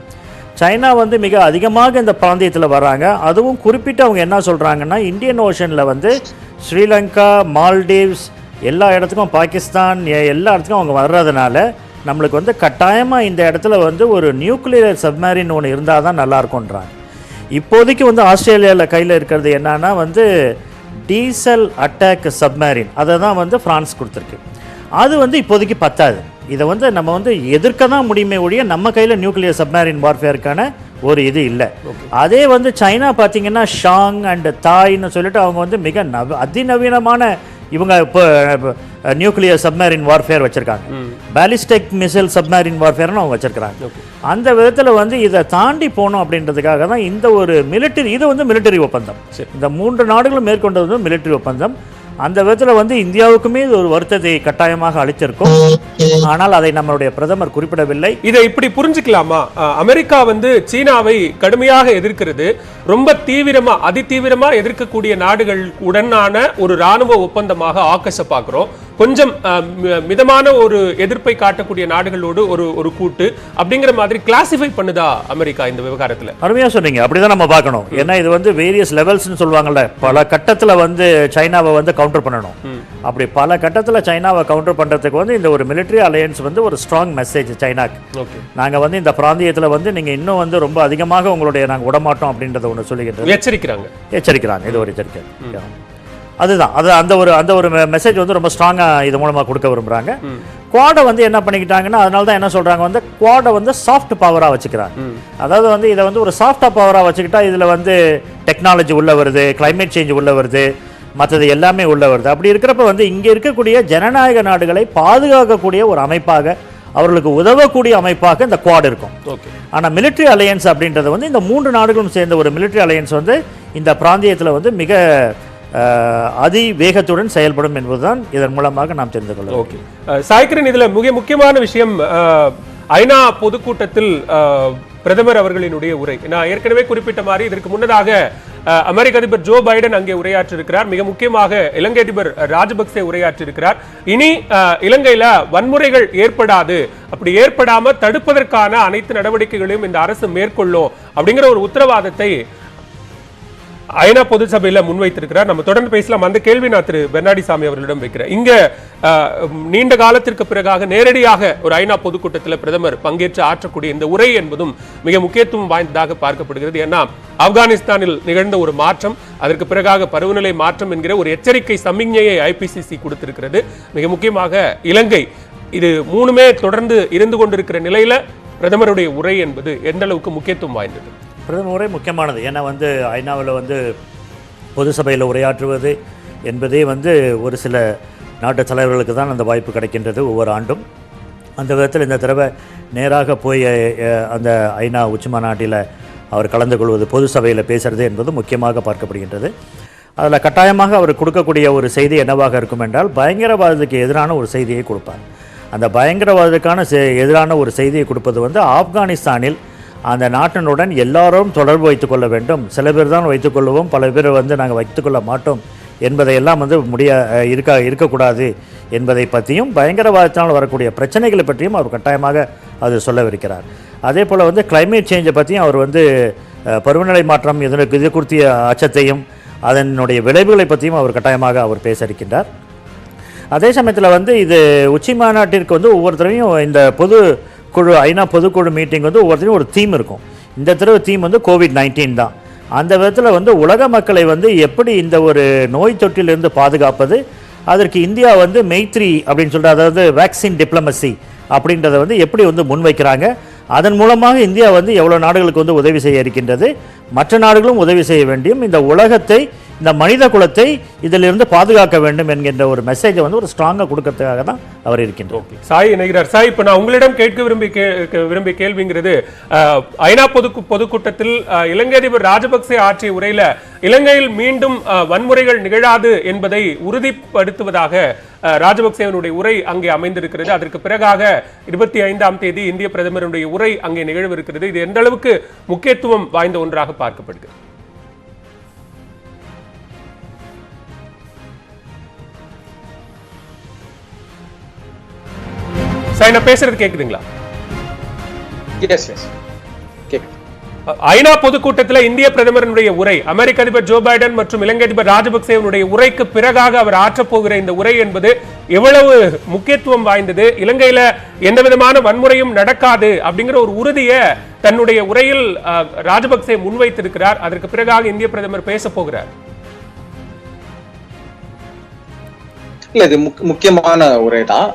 சைனா வந்து மிக அதிகமாக இந்த பிராந்தியத்தில் வராங்க. அதுவும் குறிப்பிட்டு அவங்க என்ன சொல்கிறாங்கன்னா, இந்தியன் ஓஷனில் வந்து ஸ்ரீலங்கா, மால்டீவ்ஸ், எல்லா இடத்துக்கும், பாகிஸ்தான், எல்லா இடத்துக்கும் அவங்க வர்றதுனால நம்மளுக்கு வந்து கட்டாயமாக இந்த இடத்துல வந்து ஒரு நியூக்ளியர் சப்மரீன் ஒன்று இருந்தால் தான் நல்லாயிருக்குன்றாங்க. இப்போதைக்கு வந்து ஆஸ்திரேலியாவில் கையில் இருக்கிறது என்னன்னா வந்து டீசல் அட்டாக் சப்மரீன், அதை தான் வந்து ஃப்ரான்ஸ் கொடுத்துருக்கு. அது வந்து இப்போதைக்கு பத்தாது. இதை வந்து நம்ம வந்து எதிர்க்க தான் முடியுமே ஒழிய நம்ம கையில் நியூக்ளியர் சப்மரீன் வார்ஃபேருக்கான ஒரு இது இல்லை. அதே வந்து சைனா பார்த்தீங்கன்னா ஷாங் அண்ட் தாய்ன்னு சொல்லிட்டு அவங்க வந்து மிக அதிநவீனமான இவங்க இப்போ நியூக்ளியர் சப்மரீன் வார்ஃபேர் வச்சுருக்காங்க. பேலிஸ்டிக் மிசைல் சப்மரீன் வார்ஃபேர்னு அவங்க வச்சுருக்கிறாங்க. அந்த விதத்தில் வந்து இதை தாண்டி போகணும் அப்படின்றதுக்காக தான் இந்த ஒரு மிலிட்டரி, இது வந்து மிலிட்டரி ஒப்பந்தம். இந்த 3 நாடுகளும் மேற்கொண்டது வந்து மிலிட்டரி ஒப்பந்தம். அந்த விதத்தில் வந்து இந்தியாவுக்குமே இது ஒரு வருத்தத்தை கட்டாயமாக அளிச்சிருக்கும். ஆனால் அதை நம்மளுடைய பிரதமர் குறிப்பிடவில்லை. இதை இப்படி புரிஞ்சுக்கலாமா? அமெரிக்கா வந்து சீனாவை கடுமையாக எதிர்க்கிறது. ரொம்ப தீவிரமா, அதிதீவிரமா எதிர்க்கக்கூடிய நாடுகள் உடனான ஒரு ராணுவ ஒப்பந்தமாக ஆக்கஸ பார்க்கிறோம். கொஞ்சம் மிதமான ஒரு எதிர்ப்பை காட்டக்கூடிய நாடுகளோடு ஒரு கூட்டு அப்படிங்கிற மாதிரி கிளாசிஃபை பண்ணுதா அமெரிக்கா இந்த விவகாரத்தில்? அருமையா சொன்னீங்க. அப்படிதான் நம்ம பார்க்கணும். ஏன்னா இது வந்து வேரியஸ் லெவல்ஸ்னு சொல்லுவாங்கல்ல, பல கட்டத்தில் வந்து சைனாவை வந்து கவுண்டர் பண்ணணும். அப்படி பல கட்டத்தில் சைனாவை கவுண்டர் பண்றதுக்கு வந்து இந்த ஒரு மிலிட்டரி அலையன்ஸ் வந்து ஒரு ஸ்ட்ராங் மெசேஜ் சைனாக்கு. நாங்கள் வந்து இந்த பிராந்தியத்தில் வந்து நீங்க இன்னும் வந்து ரொம்ப அதிகமாக உங்களுடைய நாங்கள் விடமாட்டோம் அப்படின்றத ஒன்று சொல்லிக்கிட்டு எச்சரிக்கிறாங்க. இது ஒரு எச்சரிக்கை. அதுதான் அந்த ஒரு மெசேஜ் வந்து ரொம்ப ஸ்ட்ராங்காக இது மூலமாக கொடுக்க விரும்புகிறாங்க. குவாடை வந்து என்ன பண்ணிக்கிட்டாங்கன்னா, அதனால தான் என்ன சொல்கிறாங்க வந்து குவாடை வந்து சாஃப்ட் பவராக வச்சுக்கிறாங்க. அதாவது வந்து இதை வந்து ஒரு சாஃப்டாக பவராக வச்சுக்கிட்டா இதில் வந்து டெக்னாலஜி உள்ளே வருது, கிளைமேட் சேஞ்ச் உள்ளே வருது, மற்றது எல்லாமே உள்ளே வருது. அப்படி இருக்கிறப்ப வந்து இங்கே இருக்கக்கூடிய ஜனநாயக நாடுகளை பாதுகாக்கக்கூடிய ஒரு அமைப்பாக, அவர்களுக்கு உதவக்கூடிய அமைப்பாக இந்த குவாட் இருக்கும். ஆனால் மிலிட்ரி அலையன்ஸ் அப்படின்றது வந்து இந்த 3 நாடுகளும் சேர்ந்த ஒரு மிலிட்ரி அலையன்ஸ் வந்து இந்த பிராந்தியத்தில் வந்து மிக அதிவேகத்துடன் செயல்படும் என்பதுதான் இதன் மூலமாக நாம் தெரிந்து கொள்ளலாம். ஓகே சாய்கிரன், இதுல மிக முக்கியமான விஷயம் ஐநா பொதுக்கூட்டத்தில் பிரதமர் அவர்களினுடைய உரை. நான் ஏற்கனவே குறிப்பிட்ட மாதிரி இதற்கு முன்னதாக அமெரிக்க அதிபர் ஜோ பைடன் அங்கே உரையாற்றிருக்கிறார். மிக முக்கியமாக இலங்கை அதிபர் ராஜபக்சே உரையாற்றிருக்கிறார். இனி இலங்கையில வன்முறைகள் ஏற்படாது, அப்படி ஏற்படாம தடுப்பதற்கான அனைத்து நடவடிக்கைகளையும் இந்த அரசு மேற்கொள்ளும் அப்படிங்கிற ஒரு உத்தரவாதத்தை ஐநா பொது சபையில முன்வைத்திருக்கிறார். நம்ம தொடர்ந்து பேசலாம். அந்த கேள்வி நான் திரு பெர்னாடிசாமி அவர்களிடம் வைக்கிறேன். இங்க நீண்ட காலத்திற்கு பிறகாக நேரடியாக ஒரு ஐநா பொதுக்கூட்டத்தில் பிரதமர் பங்கேற்று ஆற்றக்கூடிய இந்த உரை என்பதும் மிக முக்கியத்துவம் வாய்ந்ததாக பார்க்கப்படுகிறது. ஏன்னா ஆப்கானிஸ்தானில் நிகழ்ந்த ஒரு மாற்றம், அதற்கு பிறகாக பருவநிலை மாற்றம் என்கிற ஒரு எச்சரிக்கை சமிக்ஞையை ஐபிசிசி கொடுத்திருக்கிறது. மிக முக்கியமாக இலங்கை, இது 3மே தொடர்ந்து இருந்து கொண்டிருக்கிற நிலையில பிரதமருடைய உரை என்பது எந்த அளவுக்கு முக்கியத்துவம் வாய்ந்தது? பிரதமர் உரை முக்கியமானது. ஏன்னா வந்து ஐநாவில் வந்து பொது சபையில் உரையாற்றுவது என்பதே வந்து ஒரு சில நாட்டு தலைவர்களுக்கு தான் அந்த வாய்ப்பு கிடைக்கின்றது ஒவ்வொரு ஆண்டும். அந்த விதத்தில் இந்த தடவை நேராக போய் அந்த ஐநா உச்சி மாநாட்டில் அவர் கலந்து கொள்வது, பொது சபையில் பேசுகிறது என்பது முக்கியமாக பார்க்கப்படுகின்றது. அதில் கட்டாயமாக அவர் கொடுக்கக்கூடிய ஒரு செய்தி என்னவாக இருக்கும் என்றால், பயங்கரவாதத்துக்கு எதிரான ஒரு செய்தியை கொடுப்பார். அந்த பயங்கரவாதத்துக்கான எதிரான ஒரு செய்தியை கொடுப்பது வந்து ஆப்கானிஸ்தானில் அந்த நாட்டினுடன் எல்லாரும் தொடர்பு வைத்துக்கொள்ள வேண்டும். சில பேர் தான் வைத்துக்கொள்வோம், பல பேர் வந்து நாங்கள் வைத்துக்கொள்ள மாட்டோம் என்பதையெல்லாம் வந்து இருக்கக்கூடாது என்பதை பற்றியும் பயங்கரவாதத்தினால் வரக்கூடிய பிரச்சனைகளை பற்றியும் அவர் கட்டாயமாக அது சொல்லவிருக்கிறார். அதே போல் வந்து கிளைமேட் சேஞ்சை பற்றியும் அவர் வந்து பருவநிலை மாற்றம் இது குறித்த அச்சத்தையும் அதனுடைய விளைவுகளை பற்றியும் அவர் கட்டாயமாக அவர் பேச இருக்கின்றார். அதே சமயத்தில் வந்து இது உச்சி மாநாட்டிற்கு வந்து ஒவ்வொருத்தரையும் இந்த பொதுக்குழு ஐநா பொதுக்குழு மீட்டிங் வந்து ஒவ்வொருத்தரையும் ஒரு தீம் இருக்கும். இந்த தடவை தீம் வந்து COVID-19 தான். அந்த விதத்தில் வந்து உலக மக்களை வந்து எப்படி இந்த ஒரு நோய் தொற்றிலிருந்து பாதுகாப்பது, அதற்கு இந்தியா வந்து மெய்த்ரி அப்படின்னு சொல்லிட்டு, அதாவது வேக்சின் டிப்ளமசி அப்படின்றத வந்து எப்படி வந்து முன்வைக்கிறாங்க, அதன் மூலமாக இந்தியா வந்து எவ்வளோ நாடுகளுக்கு வந்து உதவி செய்ய இருக்கின்றது, மற்ற நாடுகளும் உதவி செய்ய வேண்டியும், இந்த உலகத்தை இந்த மனித குலத்தை இதிலிருந்து பாதுகாக்க வேண்டும் என்கின்ற ஒரு மெசேஜை வந்து ஒரு ஸ்ட்ராங்காக கொடுக்கறதுக்காக தான் அவர் இருக்கின்றார். சாய் இணைகிறார். சாய், இப்போ நான் உங்களிடம் கேட்க விரும்பிய கேள்விங்கிறது, ஐநா பொதுக்கூட்டத்தில் இலங்கை அதிபர் ராஜபக்சே ஆற்றிய உரையில இலங்கையில் மீண்டும் வன்முறைகள் நிகழாது என்பதை உறுதிப்படுத்துவதாக ராஜபக்சேவனுடைய உரை அங்கே அமைந்திருக்கிறது. அதற்கு பிறகாக 25ஆம் தேதி இந்திய பிரதமருடைய உரை அங்கே நிகழ்விருக்கிறது. இது எந்த அளவுக்கு முக்கியத்துவம் வாய்ந்த ஒன்றாக பார்க்கப்படுகிறது? சாய், நான் பேசுறது கேக்குதுங்களா? ஐநா பொதுக்கூட்டத்தில் இந்திய பிரதமருடைய உரை, அமெரிக்க அதிபர் ஜோ பைடன் மற்றும் இலங்கை அதிபர் ராஜபக்சேவனுடைய உரைக்கு பிறகாக அவர் ஆற்றப்போகிற இந்த உரை என்பது எவ்வளவு முக்கியத்துவம் வாய்ந்தது? இலங்கையில எந்த விதமான வன்முறையும் நடக்காது அப்படிங்கிற ஒரு உறுதியை தன்னுடைய உரையில் ராஜபக்சே முன்வைத்திருக்கிறார். அதற்கு பிறகாக இந்திய பிரதமர் பேச போகிறார். இல்ல, இது முக்கியமான உரை தான்.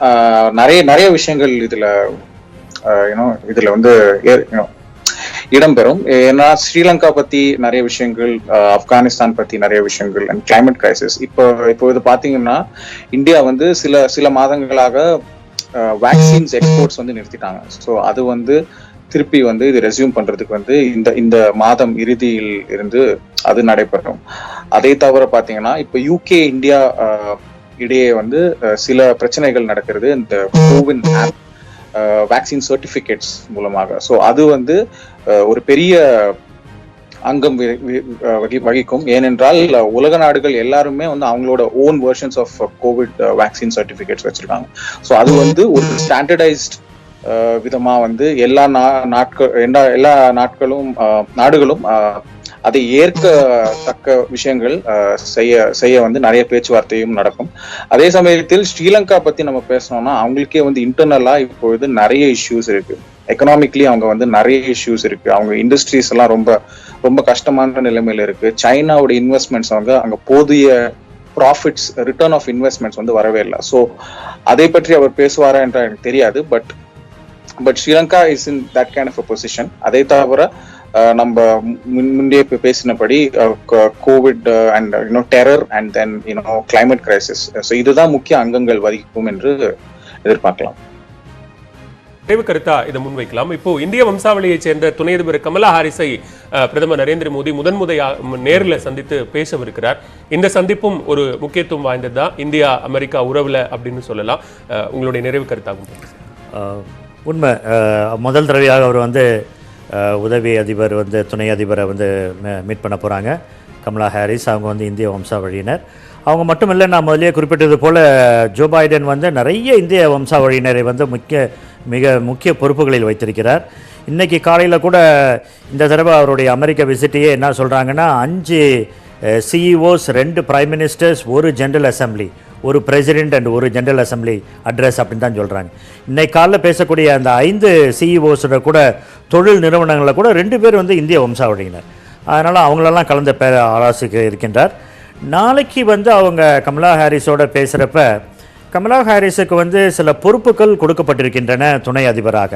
நிறைய விஷயங்கள் இதுல வந்து இடம்பெறும். ஏன்னா ஸ்ரீலங்கா பத்தி நிறைய விஷயங்கள், ஆப்கானிஸ்தான் பத்தி நிறைய விஷயங்கள், அண்ட் கிளைமேட் கிரைசிஸ். இப்போ இது பாத்தீங்கன்னா இந்தியா வந்து சில மாதங்களாக வேக்சின்ஸ் எக்ஸ்போர்ட்ஸ் வந்து நிறுத்திட்டாங்க. ஸோ அது வந்து திருப்பி வந்து இது ரெஸ்யூம் பண்றதுக்கு வந்து இந்த மாதம் இறுதியில் இருந்து அது நடைபெறும். அதை தவிர பாத்தீங்கன்னா இப்ப யூகே இந்தியா இடையே வந்து சில பிரச்சனைகள் நடக்கிறது இந்த கோவின் ஆப் வேக்சின் சர்டிபிகேட்ஸ் மூலமாக. ஸோ அது வந்து ஒரு பெரிய அங்கம் வகிக்கும். ஏனென்றால் உலக நாடுகள் எல்லாருமே வந்து அவங்களோட own versions of Covid vaccine certificates வச்சிருக்காங்க. ஸோ அது வந்து ஒரு ஸ்டாண்டர்டைஸ்ட் விதமா வந்து எல்லா நாடுகளும் அதை ஏற்கத்தக்க விஷயங்கள் செய்ய வந்து நிறைய பேச்சுவார்த்தையும் நடக்கும். அதே சமயத்தில் ஸ்ரீலங்கா பத்தி நம்ம பேசணும்னா அவங்களுக்கே வந்து இன்டர்னலா இப்பொழுது நிறைய இஷ்யூஸ் இருக்கு. எக்கனாமிக்லி அவங்க வந்து நிறைய இஷ்யூஸ் இருக்கு. அவங்க இண்டஸ்ட்ரீஸ் எல்லாம் ரொம்ப ரொம்ப கஷ்டமான நிலைமையில இருக்கு. சைனாவோட இன்வெஸ்ட்மெண்ட்ஸ் அவங்க அங்க போதிய ப்ராஃபிட்ஸ், ரிட்டர்ன் ஆஃப் இன்வெஸ்ட்மெண்ட்ஸ் வந்து வரவே இல்லை. ஸோ அதை பற்றி அவர் பேசுவாரா என்ற எனக்கு தெரியாது. But Sri Lanka is in that kind of a position. அதை தவிர நம்ம முன்னே பேசினபடி COVID and terror and then climate crisis. So இதுதான் முக்கிய அங்கங்கள் வகிக்கும் என்று எதிர்பார்க்கலாம். நிறைவு கருத்தா இதை முன்வைக்கலாம். இப்போ இந்திய வம்சாவளியை சேர்ந்த துணை அதிபர் கமலா ஹாரிஸை பிரதமர் நரேந்திர மோடி நேரில் சந்தித்து பேசவிருக்கிறார். இந்த சந்திப்பும் ஒரு முக்கியத்துவம் வாய்ந்தது தான் இந்தியா அமெரிக்கா உறவுல அப்படின்னு சொல்லலாம். உங்களுடைய நிறைவு கருத்தாகும். உண்மை, முதல் தடவையாக அவர் வந்து உதவி அதிபர் வந்து துணை அதிபரை வந்து மீட் பண்ண போகிறாங்க. கமலா ஹாரிஸ் அவங்க வந்து இந்திய வம்சாவழியினர். அவங்க மட்டும் இல்லை, நான் முதலே குறிப்பிட்டது போல் ஜோ பைடன் வந்து நிறைய இந்திய வம்சாவழியினரை வந்து மிக முக்கிய பொறுப்புகளில் வைத்திருக்கிறார். இன்றைக்கி காலையில் கூட இந்த தடவை அவருடைய அமெரிக்க விசிட்டையே என்ன சொல்கிறாங்கன்னா 5 CEOs, 2 prime ministers, 1 general assembly, 1 president and 1 general assembly address அப்படின்னு தான் சொல்கிறாங்க. இன்றைக்கு காலையில் பேசக்கூடிய அந்த 5 சிஇஓஸோட கூட தொழில் நிறுவனங்களில் கூட 2 பேர் வந்து இந்திய வம்சாவழியினர். அதனால் அவங்களெல்லாம் கலந்து ஆலோசிக்க இருக்கின்றார். நாளைக்கு வந்து அவங்க கமலா ஹாரிஸோட பேசுகிறப்ப கமலா ஹாரிஸுக்கு வந்து சில பொறுப்புகள் கொடுக்கப்பட்டிருக்கின்றன துணை அதிபராக.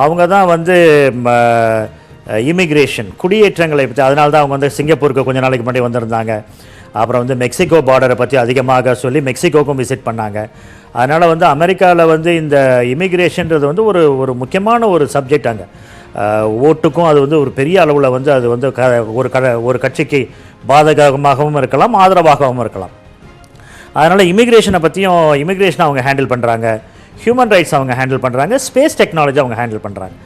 அவங்க தான் வந்து இமிக்ரேஷன், குடியேற்றங்களை பற்றி, அதனால தான் அவங்க வந்து சிங்கப்பூருக்கு கொஞ்ச நாளைக்கு முன்னாடி வந்திருந்தாங்க. அப்புறம் வந்து மெக்சிகோ பார்டரை பற்றி அதிகமாக சொல்லி மெக்சிகோக்கும் விசிட் பண்ணாங்க. அதனால் வந்து அமெரிக்காவில் வந்து இந்த இமிக்ரேஷன்றது வந்து ஒரு முக்கியமான ஒரு சப்ஜெக்ட். அங்கே ஓட்டுக்கும் அது வந்து ஒரு பெரிய அளவில் வந்து அது வந்து ஒரு கட்சிக்கு பாதகமாகவும் இருக்கலாம், ஆதரவாகவும் இருக்கலாம். அதனால் இமிக்ரேஷனை அவங்க ஹேண்டில் பண்ணுறாங்க, ஹியூமன் ரைட்ஸ் அவங்க ஹேண்டில் பண்ணுறாங்க, ஸ்பேஸ் டெக்னாலஜி அவங்க ஹேண்டில் பண்ணுறாங்க.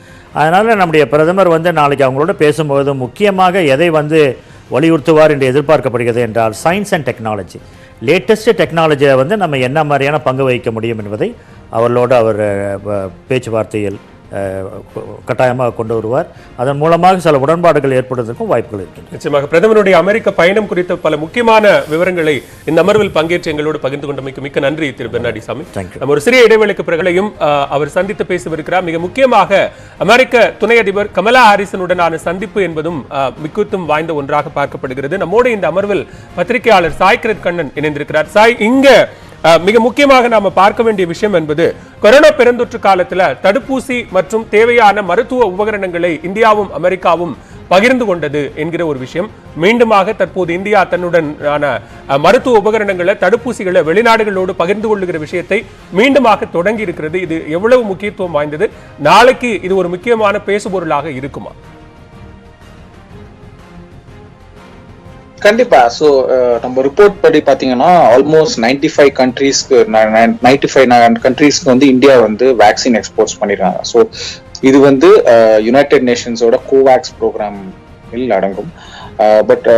அதனால் நம்முடைய பிரதமர் வந்து நாளைக்கு அவங்களோட பேசும்போது முக்கியமாக எதை வந்து வலியுறுத்துவார் என்று எதிர்பார்க்கப்படுகிறது என்றால் சயின்ஸ் அண்ட் டெக்னாலஜி, லேட்டஸ்ட் டெக்னாலஜியை வந்து நம்ம என்ன மாதிரியான பங்கு வகிக்க முடியும் என்பதை அவர்களோடு அவர் பேச்சுவார்த்தையில் கட்டாயமாக கொண்டு வருவார். அதன் மூலமாக சில உடன்பாடுகள் ஏற்படுவதற்கும் வாய்ப்புகள் இருக்கின்றன. நிச்சயமாக பிரதமருடைய அமெரிக்க பயணம் குறித்த பல முக்கியமான விவரங்களை இந்த அமர்வில் பங்கேற்று எங்களோடு பகிர்ந்து கொண்டமைக்கு மிக்க நன்றி திரு பெர்னாடிசாமி. நம்ம ஒரு சிறிய இடைவேளைக்கு பிறகுலையும் அவர் சந்தித்து பேசவிருக்கிறார். மிக முக்கியமாக அமெரிக்க துணை அதிபர் கமலா ஹாரிசனுடனான சந்திப்பு என்பதும் முக்கியத்துவம் வாய்ந்த ஒன்றாக பார்க்கப்படுகிறது. நம்மோடு இந்த அமர்வில் பத்திரிகையாளர் சாய் கிரத் கண்ணன் இணைந்திருக்கிறார். சாய், இங்க மிக முக்கியமாக நாம பார்க்க வேண்டிய விஷயம் என்பது கொரோனா பெருந்தொற்று காலத்துல தடுப்பூசி மற்றும் தேவையான மருத்துவ உபகரணங்களை இந்தியாவும் அமெரிக்காவும் பகிர்ந்து கொண்டது என்கிற ஒரு விஷயம். மீண்டுமாக தற்போது இந்தியா தன்னுடனான மருத்துவ உபகரணங்களை, தடுப்பூசிகளை வெளிநாடுகளோடு பகிர்ந்து கொள்ளுகிற விஷயத்தை மீண்டுமாக தொடங்கி இருக்கிறது. இது எவ்வளவு முக்கியத்துவம் வாய்ந்தது? நாளைக்கு இது ஒரு முக்கியமான பேசுபொருளாக இருக்குமா? கண்டிப்பா. ஸோ நம்ம ரிப்போர்ட் படி பாத்தீங்கன்னா ஆல்மோஸ்ட் 95 கண்ட்ரீஸ்க்கு வந்து இந்தியா வந்து வேக்சின் எக்ஸ்போர்ட்ஸ் பண்ணிருக்காங்க. ஸோ இது வந்து யுனைடெட் நேஷன்ஸோட கோவேக்ஸ் ப்ரோக்ராமில் அடங்கும். பட்